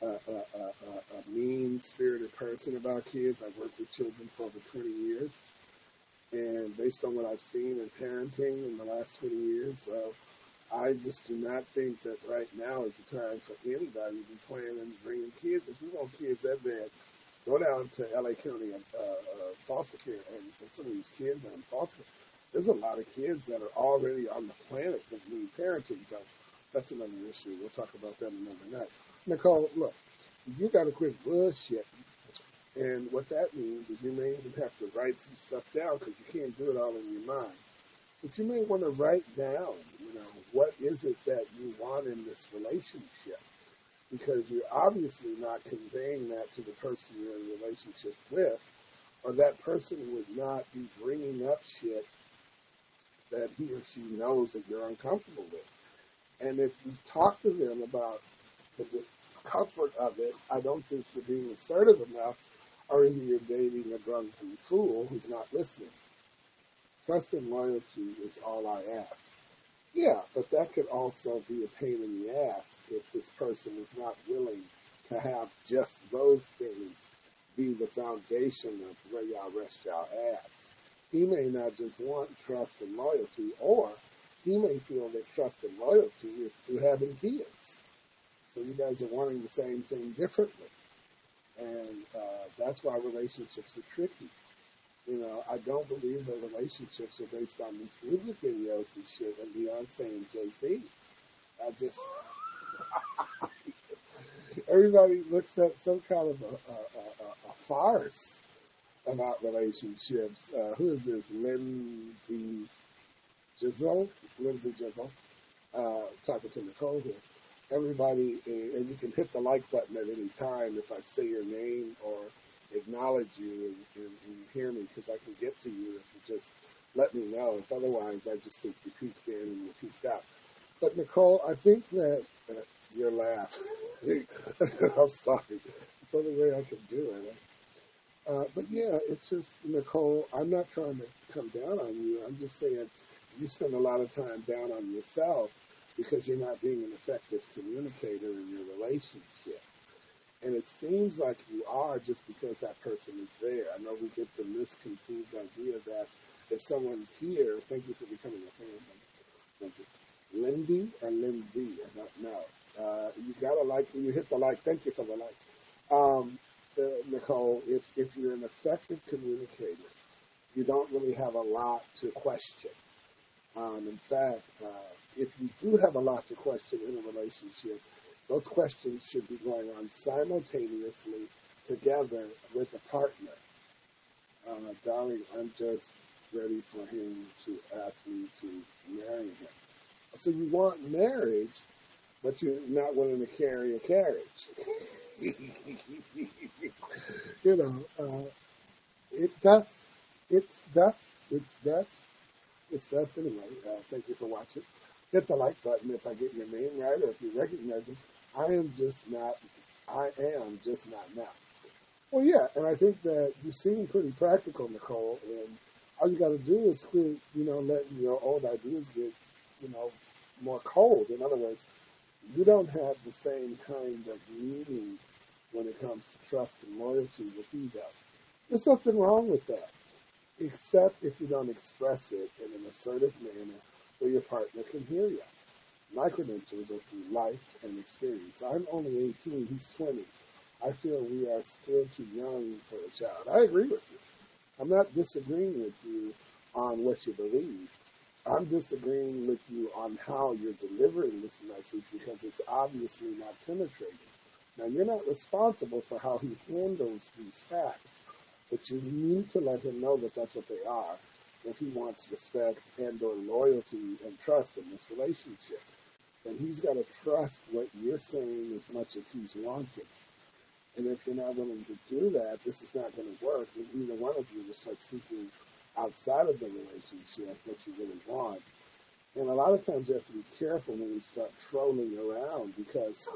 a mean-spirited person about kids. I've worked with children for over 20 years. And based on what I've seen in parenting in the last 20 years, I just do not think that right now is the time for anybody to be planning on bringing kids. If you want kids that bad, go down to L.A. County and foster care, and some of these kids are in foster care. There's a lot of kids that are already on the planet that need parenting, but that's another issue. We'll talk about that another night. Nicole, look, you got to quit bullshit. And what that means is you may even have to write some stuff down because you can't do it all in your mind. But you may want to write down, what is it that you want in this relationship? Because you're obviously not conveying that to the person you're in a relationship with, or that person would not be bringing up shit that he or she knows that you're uncomfortable with. And if you talk to them about the discomfort of it, I don't think you're being assertive enough, or either you're dating a drunken fool who's not listening. Trust and loyalty is all I ask. Yeah, but that could also be a pain in the ass if this person is not willing to have just those things be the foundation of where y'all rest y'all ass. He may not just want trust and loyalty, or he may feel that trust and loyalty is through having kids. So you guys are wanting the same thing differently. And that's why relationships are tricky. I don't believe that relationships are based on these music videos and shit and Beyonce and Jay-Z. Everybody looks at some kind of a farce about relationships. Who is this? Lindsay Jizzle, talking to Nicole here. Everybody, and you can hit the like button at any time if I say your name or acknowledge you and hear me, because I can get to you if you just let me know. If otherwise, I just think you peeked in and you peeked out. But Nicole, I think that your laugh. I'm sorry. It's the only way I can do it. But yeah, it's just, Nicole, I'm not trying to come down on you. I'm just saying you spend a lot of time down on yourself because you're not being an effective communicator in your relationship. And it seems like you are just because that person is there. I know we get the misconceived idea that if someone's here, thank you for becoming a fan. Lindy or Lindsay? I don't know. You gotta like when you hit the like. Thank you for the like. Nicole, if you're an effective communicator, you don't really have a lot to question. In fact, if you do have a lot to question in a relationship, those questions should be going on simultaneously together with a partner. Darling, I'm just ready for him to ask me to marry him. So you want marriage, but you're not willing to carry a carriage. You know, it's dust anyway. Thank you for watching. Hit the like button if I get your name right or if you recognize me. I am just not now. Well, yeah, and I think that you seem pretty practical, Nicole, and all you got to do is quit, letting your old ideas get, more cold. In other words, you don't have the same kind of meaning when it comes to trust and loyalty that he does. There's nothing wrong with that, except if you don't express it in an assertive manner where your partner can hear you. My credentials are through life and experience. I'm only 18, he's 20. I feel we are still too young for a child. I agree with you. I'm not disagreeing with you on what you believe. I'm disagreeing with you on how you're delivering this message because it's obviously not penetrating. Now, you're not responsible for how he handles these facts, but you need to let him know that that's what they are if he wants respect and or loyalty and trust in this relationship. And he's got to trust what you're saying as much as he's wanting. And if you're not willing to do that, this is not going to work. And either one of you will start seeking outside of the relationship what you really want. And a lot of times you have to be careful when you start trolling around because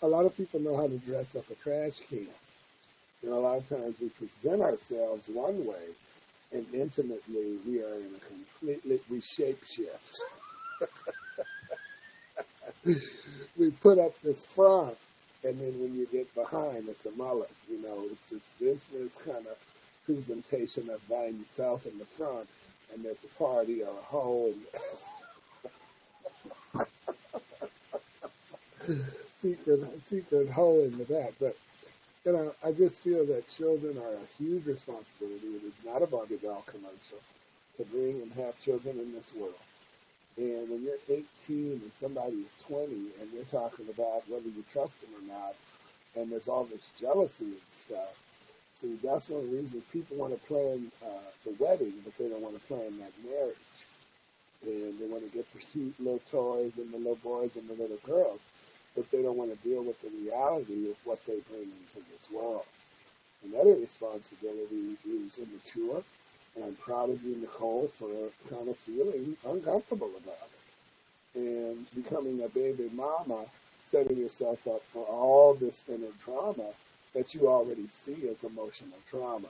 a lot of people know how to dress up a trash can. And a lot of times we present ourselves one way, and intimately we are in a we shape shift. We put up this front, and then when you get behind, it's a mullet. It's this business kind of presentation of buying yourself in the front, and there's a party or a hoe and secret hoe in the back. But I just feel that children are a huge responsibility. It is not a Barbie doll commercial to bring and have children in this world. And when you're 18 and somebody's 20 and you're talking about whether you trust them or not, and there's all this jealousy and stuff, see, that's one of the reasons people want to plan the wedding, but they don't want to plan that marriage. And they want to get the cute little toys and the little boys and the little girls, but they don't want to deal with the reality of what they bring into this world. And that irresponsibility is immature. And I'm proud of you, Nicole, for kind of feeling uncomfortable about it. And becoming a baby mama, setting yourself up for all this inner trauma that you already see as emotional trauma.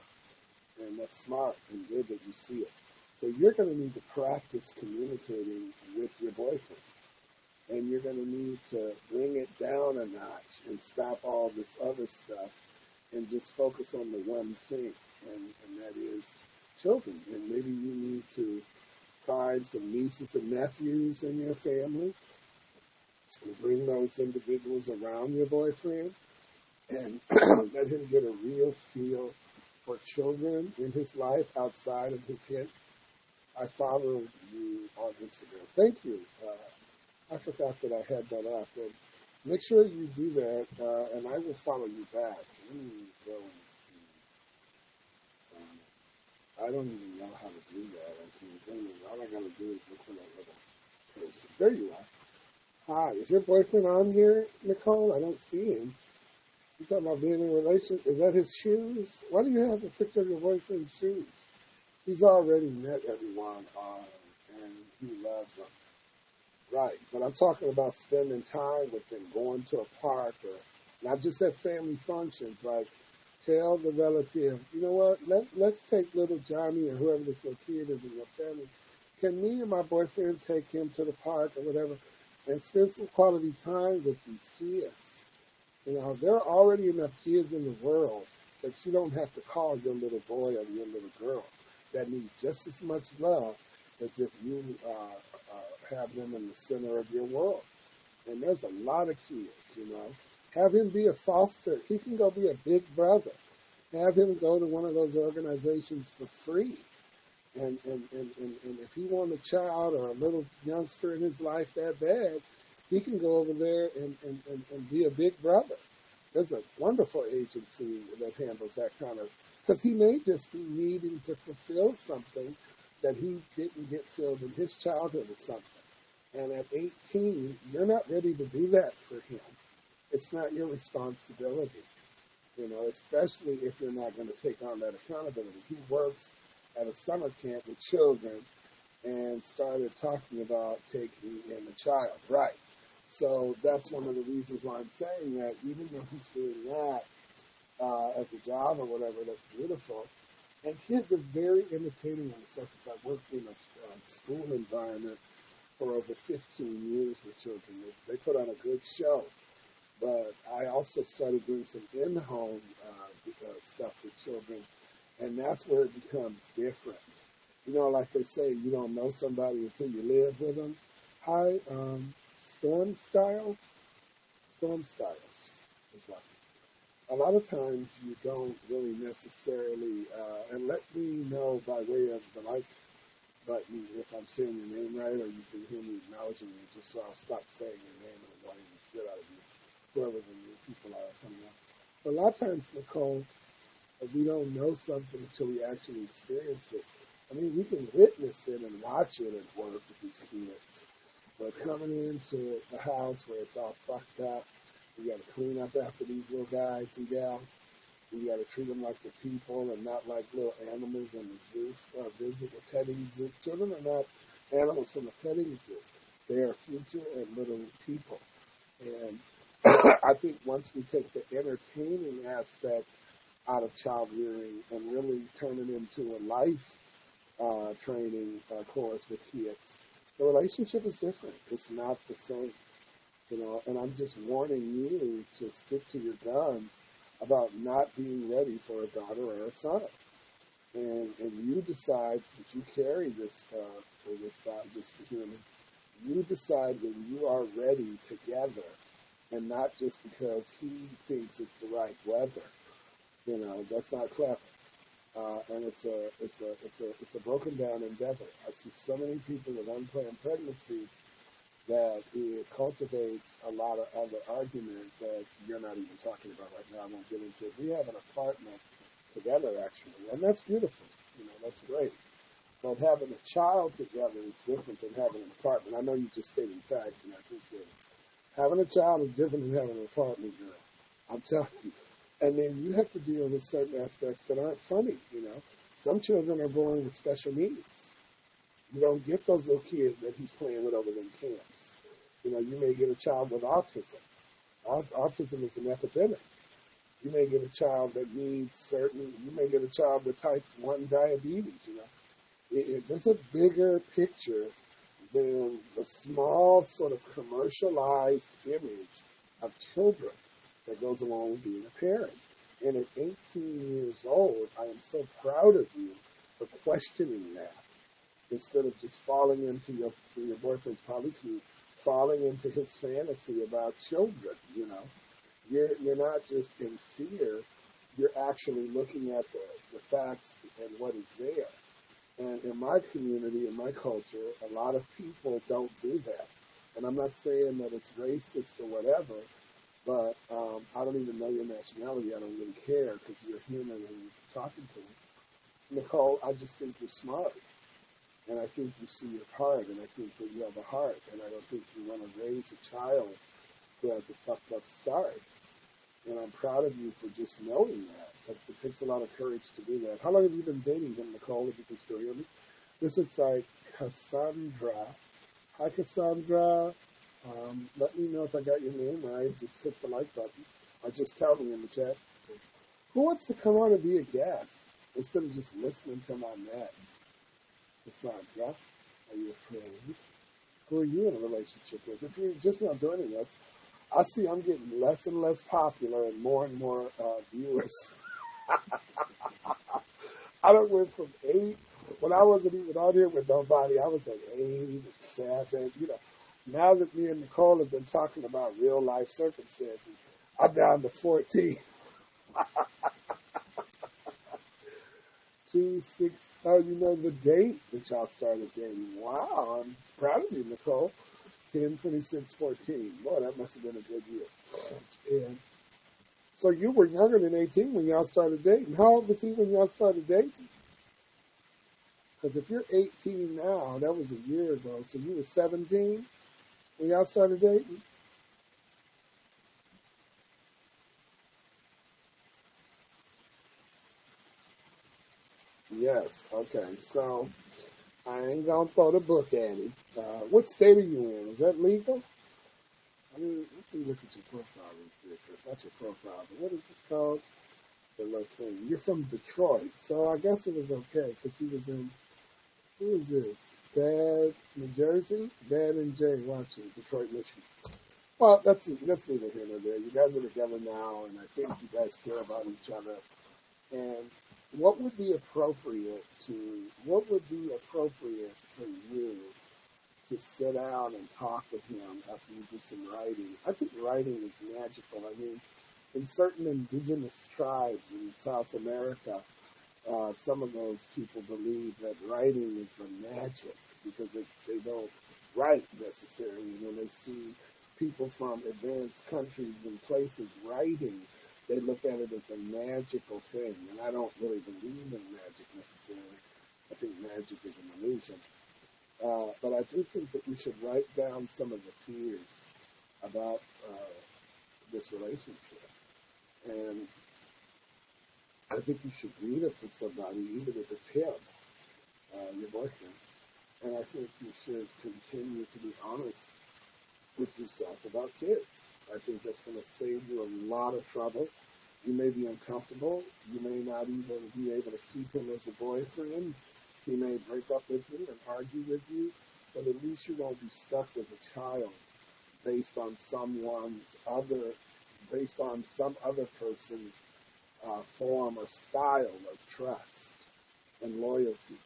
And that's smart and good that you see it. So you're going to need to practice communicating with your boyfriend. And you're going to need to bring it down a notch and stop all this other stuff and just focus on the one thing, and that is children. And maybe you need to find some nieces and nephews in your family and bring those individuals around your boyfriend and let him get a real feel for children in his life outside of his head. I follow you on Instagram. Thank you. I forgot that I had that up. And make sure you do that, and I will follow you back. Let me go and see. I don't even know how to do that. All I got to do is look for that little person. There you are. Hi. Is your boyfriend on here, Nicole? I don't see him. You talking about being in a relationship? Is that his shoes? Why do you have a picture of your boyfriend's shoes? He's already met everyone and he loves them. Right. But I'm talking about spending time with them, going to a park or not just at family functions. Like, tell the relative, you know what, let's take little Johnny or whoever this little kid is in your family. Can me and my boyfriend take him to the park or whatever and spend some quality time with these kids? There are already enough kids in the world that you don't have to call your little boy or your little girl that need just as much love as if you have them in the center of your world. And there's a lot of kids, you know. Have him be a foster. He can go be a big brother. Have him go to one of those organizations for free. And if he wants a child or a little youngster in his life that bad, he can go over there and be a big brother. There's a wonderful agency that handles that kind of, because he may just be needing to fulfill something that he didn't get filled in his childhood or something. And at 18, you're not ready to do that for him. It's not your responsibility, you know, especially if you're not going to take on that accountability. He works at a summer camp with children and started talking about taking in a child. Right. So that's one of the reasons why I'm saying that even though he's doing that as a job or whatever, that's beautiful. And kids are very imitating on the surface. I worked in a school environment for over 15 years with children. They put on a good show. But I also started doing some in-home stuff with children, and that's where it becomes different. You know, like they say, you don't know somebody until you live with them. Hi, Storm Styles is what. A lot of times you don't really necessarily, and let me know by way of the like button if I'm saying your name right, or you can hear me acknowledging you, just so I'll stop saying your name and annoying the shit out of you, whoever the new people are coming up. But a lot of times, Nicole, we don't know something until we actually experience it. I mean, we can witness it and watch it at work with these kids, but coming into the house where it's all fucked up, we got to clean up after these little guys and gals. We got to treat them like they're people and not like little animals in the zoo. Visit a petting zoo. Children are not animals from a petting zoo. They are future and little people. And I think once we take the entertaining aspect out of child rearing and really turn it into a life training course with kids, the relationship is different. It's not the same, you know. And I'm just warning you to stick to your guns about not being ready for a daughter or a son. And you decide, since you carry this for this human, you decide when you are ready together, and not just because he thinks it's the right weather. You know, that's not clever. And it's a broken down endeavor. I see so many people with unplanned pregnancies that it cultivates a lot of other argument that you're not even talking about right now. I won't get into it. We have an apartment together, actually, and that's beautiful. You know, that's great. But having a child together is different than having an apartment. I know you just stated facts, and I appreciate it. Having a child is different than having an apartment, girl. I'm telling you. And then you have to deal with certain aspects that aren't funny, you know. Some children are born with special needs. You don't get those little kids that he's playing with over in camps. You know, you may get a child with autism. Autism is an epidemic. You may get a child that needs you may get a child with type 1 diabetes, you know. There's a bigger picture than the small sort of commercialized image of children that goes along with being a parent. And at 18 years old, I am so proud of you for questioning that. Instead of just falling into your boyfriend's polycule, falling into his fantasy about children, you know. You're not just in fear, you're actually looking at the facts and what is there. And in my community, in my culture, a lot of people don't do that. And I'm not saying that it's racist or whatever, but I don't even know your nationality. I don't really care because you're human and you're talking to me. Nicole, I just think you're smart. And I think you see your part, and I think that you have a heart. And I don't think you want to raise a child who has a fucked up start. And I'm proud of you for just knowing that. Because it takes a lot of courage to do that. How long have you been dating him, Nicole, if you can still hear me? This looks like Cassandra. Hi, Cassandra. Let me know if I got your name right. Just hit the like button. Or just tell me in the chat. Who wants to come on and be a guest instead of just listening to my mess? Cassandra, are you afraid? Who are you in a relationship with? If you're just now joining us, I see I'm getting less and less popular and more viewers. I done went from 8, when I wasn't even on here with nobody, I was at 8, 7, you know. Now that me and Nicole have been talking about real life circumstances, I'm down to 14. 2, 6, oh, you know the date that y'all started dating. Wow, I'm proud of you, Nicole. 10, 26, 14. Boy, that must have been a good year. And so you were younger than 18 when y'all started dating. How old was he when y'all started dating? Because if you're 18 now, that was a year ago, so you were 17 when y'all started dating? Yes, okay. So I ain't going to throw the book at him. What state are you in? Is that legal? I mean, let me look at your profile real quick. Not your profile, but what is this called? The little thing. You're from Detroit, so I guess it was okay because he was in, who is this? Dad, New Jersey? Dad and Jay watching Detroit, Michigan. Well, that's neither here nor there. You guys are together now, and I think you guys care about each other. And what would be appropriate for you to sit down and talk with him after you do some writing? I think writing is magical. I mean, in certain indigenous tribes in South America, some of those people believe that writing is a magic because they don't write necessarily. And when they see people from advanced countries and places writing, they look at it as a magical thing. And I don't really believe in magic necessarily. I think magic is an illusion. But I do think that we should write down some of the fears about this relationship. And I think you should read it to somebody, even if it's him, your boyfriend. And I think you should continue to be honest with yourself about kids. I think that's going to save you a lot of trouble. You may be uncomfortable. You may not even be able to keep him as a boyfriend. He may break up with you and argue with you, but at least you won't be stuck with a child based on based on some other person's form or style of trust and loyalty.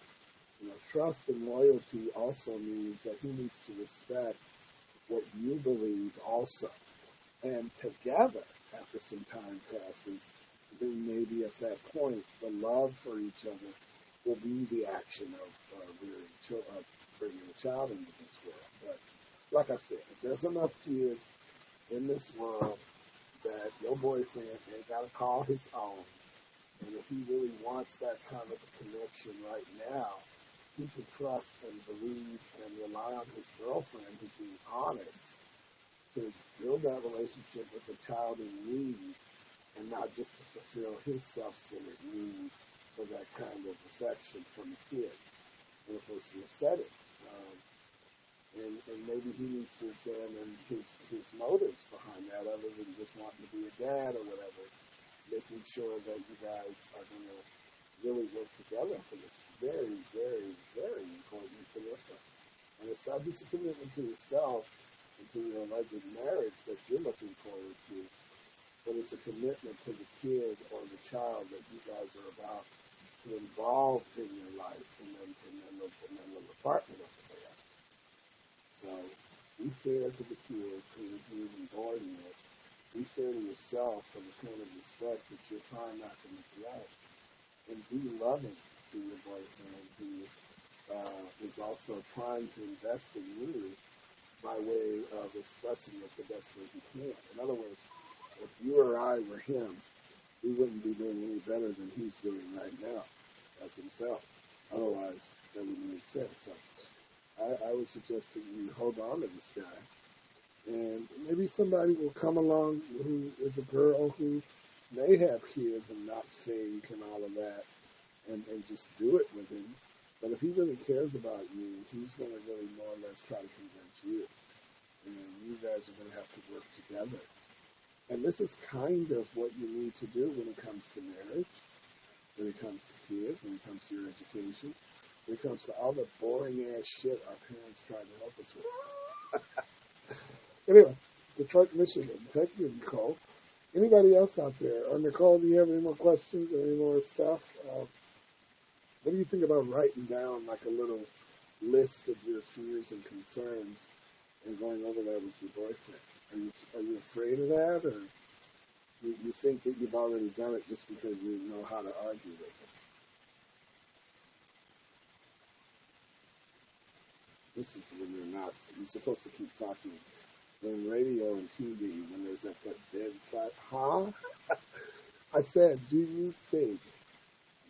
You know, trust and loyalty also means that he needs to respect what you believe also. And together, after some time passes, then maybe at that point, the love for each other will be the action of bringing a child into this world. But like I said, if there's enough kids in this world that your boyfriend ain't got to call his own, and if he really wants that kind of a connection right now, he can trust and believe and rely on his girlfriend who's being honest to build that relationship with a child in need and not just to fulfill his self-centered need for that kind of affection from a kid. And of course, you said it. And maybe he needs to examine his motives behind that other than just wanting to be a dad or whatever, making sure that you guys are going to really work together for this very, very, very important commitment. And it's not just a commitment to yourself and to your alleged marriage that you're looking forward to, but it's a commitment to the kid or the child that you guys are about to involve in your life and then the department of the family. So be fair to the kid who isn't even born yet. Be fair to yourself for the kind of respect that you're trying not to neglect. And be loving to your boyfriend who is also trying to invest in you by way of expressing it the best way he can. In other words, if you or I were him, we wouldn't be doing any better than he's doing right now as himself. Otherwise, that wouldn't make sense. So I would suggest that you hold on to this guy. And maybe somebody will come along who is a girl who may have kids and not think and all of that and just do it with him. But if he really cares about you, he's going to really more or less try to convince you. And you guys are going to have to work together. And this is kind of what you need to do when it comes to marriage, when it comes to kids, when it comes to your education, when it comes to all the boring ass shit our parents try to help us with. Anyway, Detroit, Michigan. Thank you, Nicole. Anybody else out there? Nicole, do you have any more questions or any more stuff? What do you think about writing down like a little list of your fears and concerns and going over that with your boyfriend? Are you afraid of that, or you think that you've already done it just because you know how to argue with him? This is when you're not. You're supposed to keep talking. In radio and TV, when there's that dead silence, huh? I said, do you think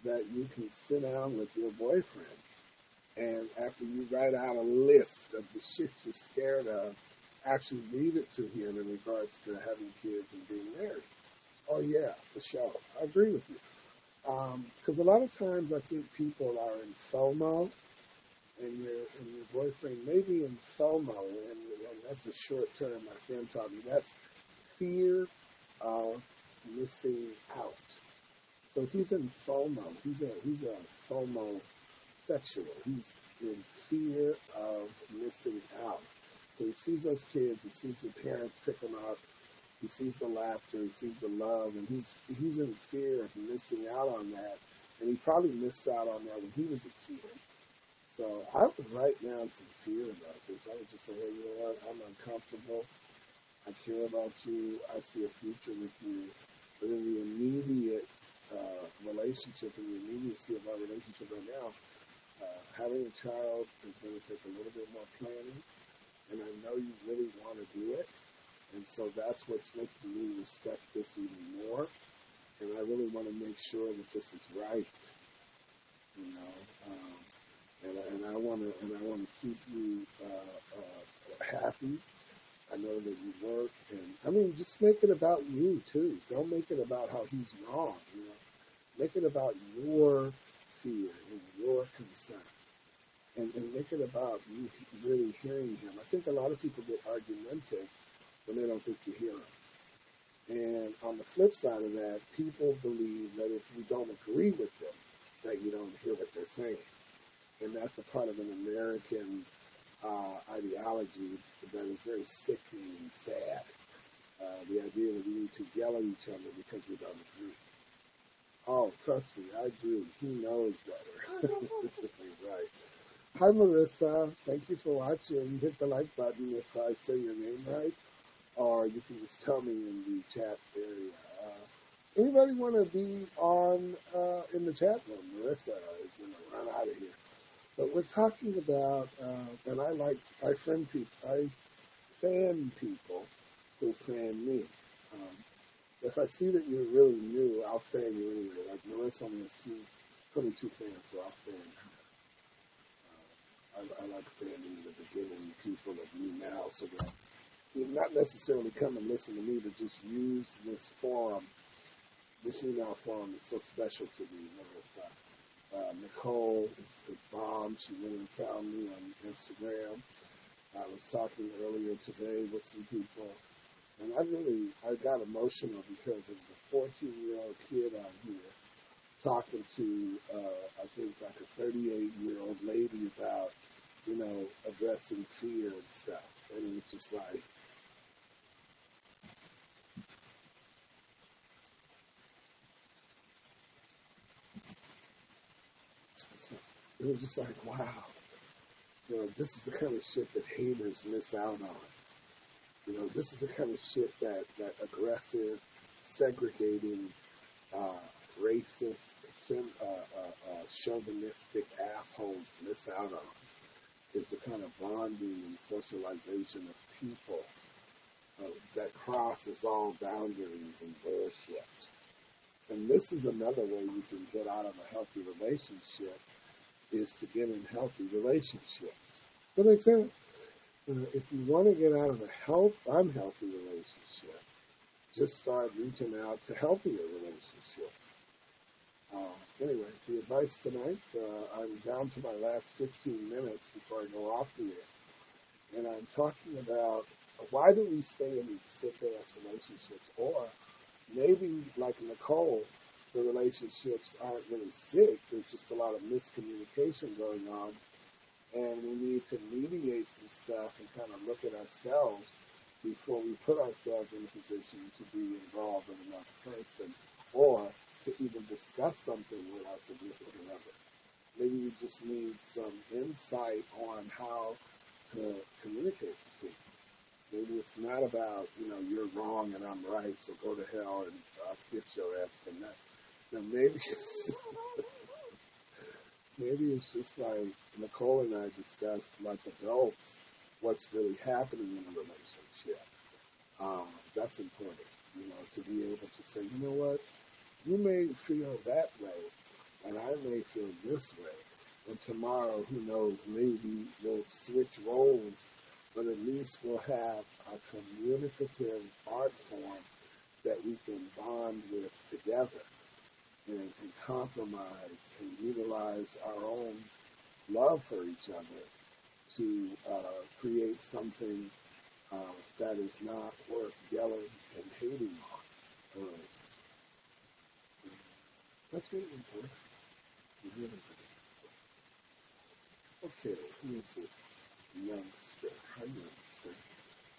that you can sit down with your boyfriend and after you write out a list of the shit you're scared of, actually read it to him in regards to having kids and being married? Oh yeah, for sure. I agree with you. Because a lot of times I think people are in FOMO, and your boyfriend may be in FOMO, and that's a short term. My friend taught me that's fear of missing out. So he's in FOMO. He's a FOMO sexual. He's in fear of missing out. So he sees those kids. He sees the parents pick them up. He sees the laughter. He sees the love, and he's in fear of missing out on that. And he probably missed out on that when he was a kid. So I would write down some fear about this. I would just say, hey, you know what? I'm uncomfortable. I care about you. I see a future with you. But in the immediate relationship, in the immediacy of our relationship right now, having a child is going to take a little bit more planning. And I know you really want to do it. And so that's what's making me respect this even more. And I really want to make sure that this is right. You know, and I want to keep you happy. I know that you work, and I mean, just make it about you too. Don't make it about how he's wrong. You know, make it about your fear and your concern, and make it about you really hearing him. I think a lot of people get argumentative when they don't think you hear them. And on the flip side of that, people believe that if you don't agree with them, that you don't hear what they're saying. And that's a part of an American ideology that is very sickening and sad. The idea that we need to yell at each other because we don't agree. Oh, trust me, I do. He knows better. Right. Hi, Marissa. Thank you for watching. Hit the like button if I say your name right, or you can just tell me in the chat area. Anybody want to be on in the chat room? Marissa is going to run out of here. But we're talking about, and I fan people who fan me. If I see that you're really new, I'll fan you anyway. Like Marissa only has 22 fans, so I'll fan her. I like fanning the beginning people of me now, so that you not necessarily come and listen to me, but just use this forum. This email forum is so special to me. Marissa. Nicole is bomb. She went and found me on Instagram. I was talking earlier today with some people, and I got emotional because it was a 14-year-old kid on here talking to, I think, like a 38-year-old lady about, you know, addressing fear and stuff. And it was just like, it was just like, wow, you know, this is the kind of shit that haters miss out on. You know, this is the kind of shit that aggressive, segregating, racist, chauvinistic assholes miss out on. Is the kind of bonding and socialization of people that crosses all boundaries and bullshit. And this is another way you can get out of a healthy relationship, is to get in healthy relationships. That makes sense? If you want to get out of a unhealthy relationship, just start reaching out to healthier relationships. Anyway, the advice tonight, I'm down to my last 15 minutes before I go off the air. And I'm talking about why do we stay in these sick-ass relationships? Or maybe, like Nicole, the relationships aren't really sick. There's just a lot of miscommunication going on. And we need to mediate some stuff and kind of look at ourselves before we put ourselves in a position to be involved with another person or to even discuss something with our significant other. Maybe we just need some insight on how to communicate with people. Maybe it's not about, you're wrong and I'm right, so go to hell and I'll get your ass and that. Now maybe, maybe it's just like Nicole and I discussed, like adults, what's really happening in a relationship. That's important, to be able to say, you know what, you may feel that way, and I may feel this way. And tomorrow, who knows, maybe we'll switch roles, but at least we'll have a communicative art form that we can bond with together and compromise and utilize our own love for each other to create something that is not worth yelling and hating on. That's really important. Really important. Okay, who is this? Youngster. Hi, youngster.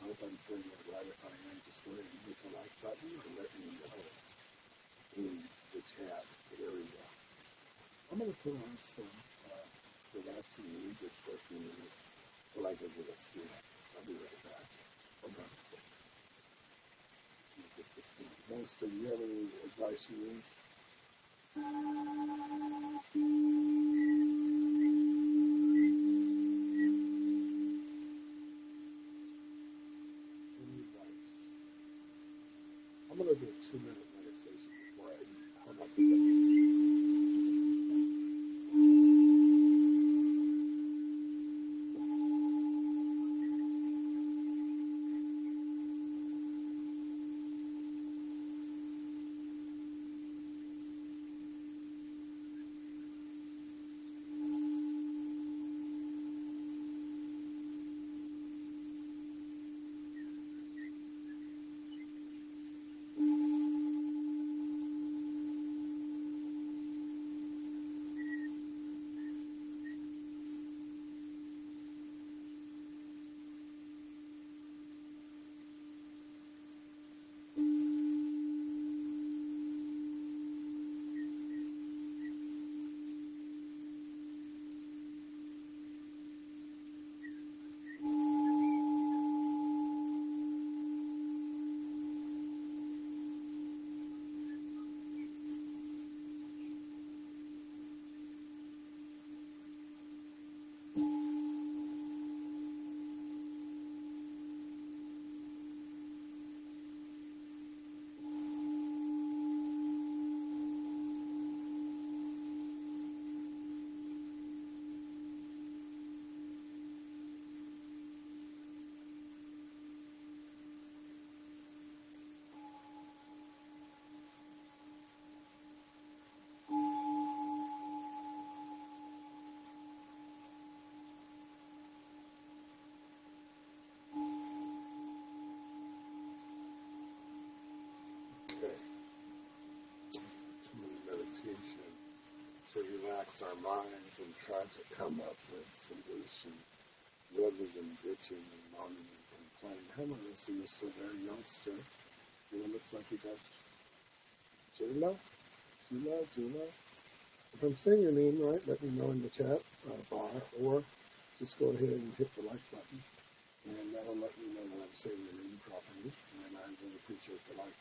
I hope I'm saying it right. If I am, just go ahead and hit the like button and let me know in the chat area. I'm going to put on some relaxing music for a few minutes while I go get a snack. I'll be right back. Hold on a second. Let me get this thing. Youngster, do you have any advice you need? Any advice? I'm going to do a 2-minute meditation before I eat. Hold on a second. Okay. 2-minute meditation to relax our minds and try to come up with solutions rather than bitching and moaning and complaining. Hello, so you're still there, youngster. It looks like you got Jula. If I'm saying your name right, let me know in the chat bar, or just go ahead and hit the like button, and that'll let me know when I'm saying your name properly, and I really appreciate the like.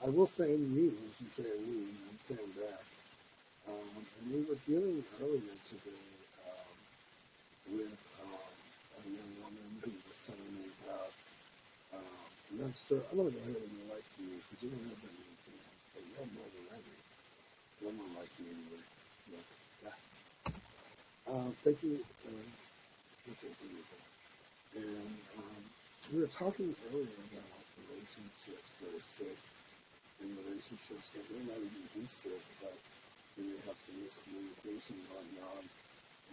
I will fan you if you fan me, and I'm fan back. And we were dealing earlier today with a young woman who was telling me about youngster. I'm going to go ahead and like you because you don't have that many fans, but you have more than I do. I'm going to like you anyway. Yes. Yeah. Thank you. And we were talking earlier about relationships that are sick and relationships that may not even be sick, but they may have some miscommunication going on,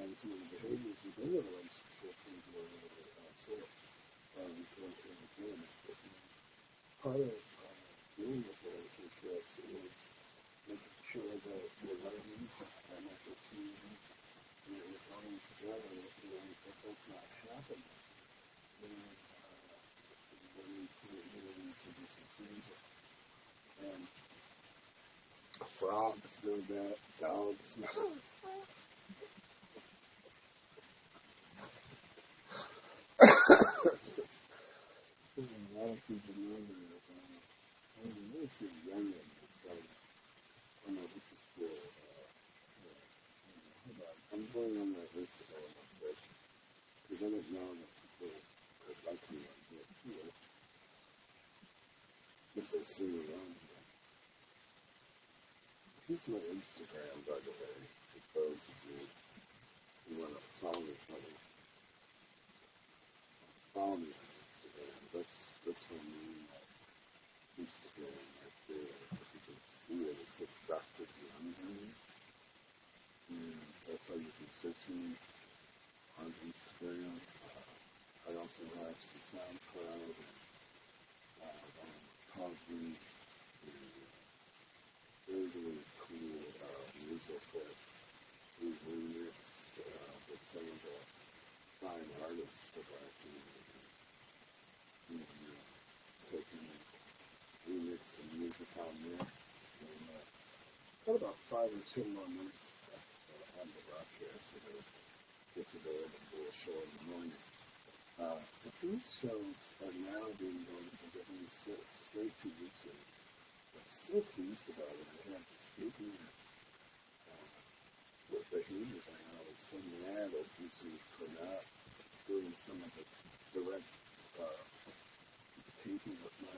and some of the behaviors within the relationship can be a little bit sick. Part of dealing with relationships is making sure that you're learning and that you're teaming and that you're growing together. And if that's not happening, then you need to disapprove it. And frogs do that, dogs do that. people know that let's see, young and started. Oh no, this is still, hold on. I'm going on my Instagram a bit, because I didn't know that people could like me on here too, if they see me on here. Here's my Instagram, by the way, for those of you who want to follow me on Instagram. That's my main Instagram right there. If you can see it, it says Dr. Young. And that's how you can search me on Instagram. I also have some SoundCloud and probably really, really cool music that we remixed with some of the fine artists that I can taking remix some music on there. And got about 5 or 10 more minutes on the broadcast, so that get to go in and do a show in the morning. But these shows are now being done because they're being sent straight to YouTube. I'm so pleased about it. I had this meeting with the Hindu thing. I was so mad at YouTube for not doing some of the direct taping of my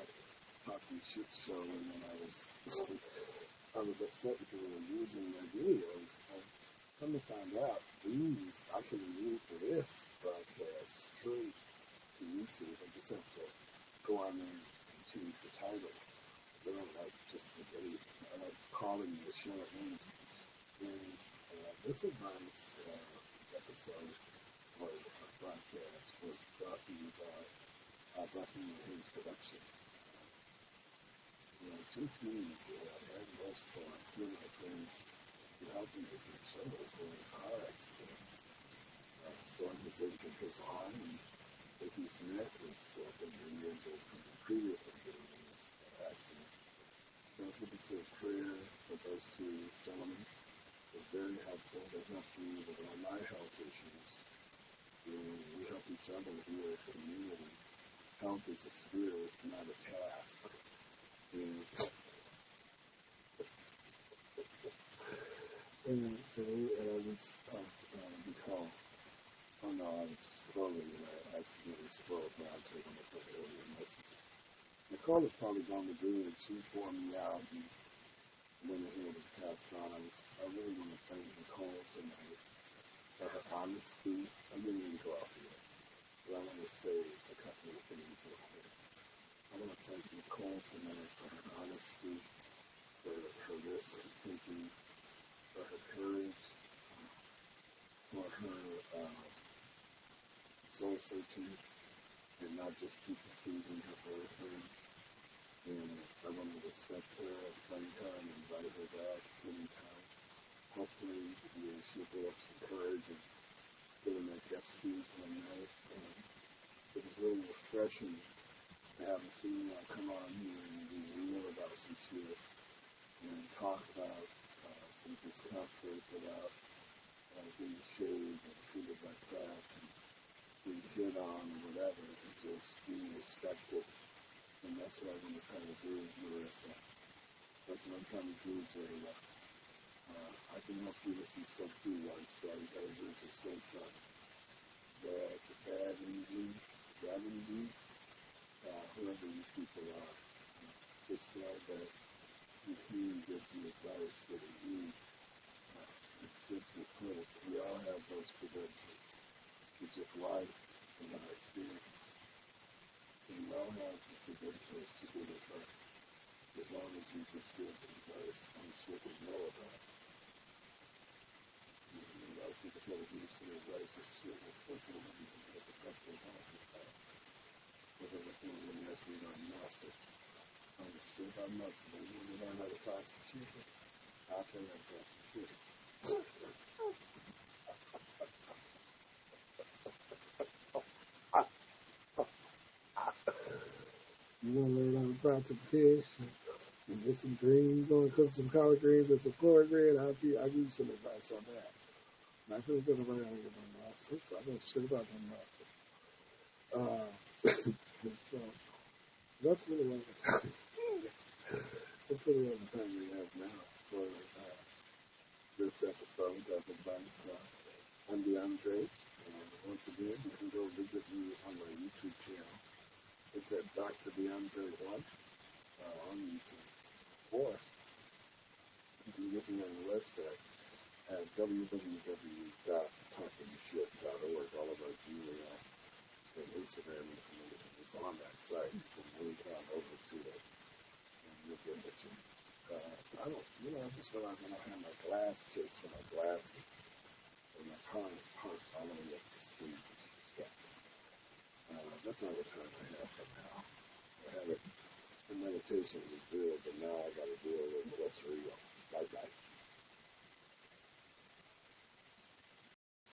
talking shit show, and then I was upset because they were using my videos. Come to find out, these I can use for this broadcast straight to YouTube. I just have to go on there and change the title. I don't like just the date. I like calling the show name. And this advice episode or broadcast was brought to you by Bucky and his production. Two things and most two of my friends who helped me with the show for a car accident. Storm was injured his arm, and Vicky's neck was injured from the previous injury in this accident. So if we could say a prayer for those two gentlemen, it was very helpful. They helped me with all my health issues. And we help each other here for the community. Health is a spirit, not a task. And I was recall. Oh no, I was scrolling and I accidentally scrolled down to one of the earlier messages. Nicole is probably going to do it. She poured me out and when it was passed on, I really want to thank Nicole tonight for her honesty. I didn't even go off yet, but I want to say a couple of things real quick. I want to thank Nicole tonight for her honesty, for her risk taking, for her courage, for her soul searching, and not just people pleasing her boyfriend. And I want to respect her, thank her, and invite her back anytime. Hopefully, she'll build up some courage and get in that guest speak one night. It was really refreshing to have a female come on here and be real about some shit and talk about some discomfort without being shaved and treated like crap and being hit on or whatever, and just being respected. And that's what I'm going to try to do, Marissa. That's what I'm trying to do, Jayla. I can help you with some stuff too once, but all you got to do is just say something. That bad energy, whoever you people are, just know that you can get the advice that you need. It's simply put, we all have those credentials. It's just life and our experience. So we all have the credentials to do it right. As long as you just give the advice on shit we know about. A lot of people try to give you some advice and shit, and it's not going to be what the fuck they're talking about. Whether they ask me about message. I'm shit about message. When you learn how to fry some chicken, I'll tell you how to fry some chicken. You want to learn how to fry some fish and get some greens, you want to cook some collard greens or some cornbread, I'll give you some advice on that. I'm not going to go around and get my nonsense. I don't shit about my nonsense. So, That's really all the time. That's really all the time we have now for this episode of Advice. I'm DeAndre. Once again, you can go visit me on my YouTube channel. It's at Dr. DeAndre1 on YouTube. Or you can get me on the website at www.talkingshit.org. All of our Gmail and Instagram information is on that site. You can link on over to it and you'll get what you I just realized I don't have my glass case for my glasses. And my car is parked all the way up the street. Shit. That's all the time I have for now. I have it. The meditation was good, but now I got to deal with what's real. Bye-bye.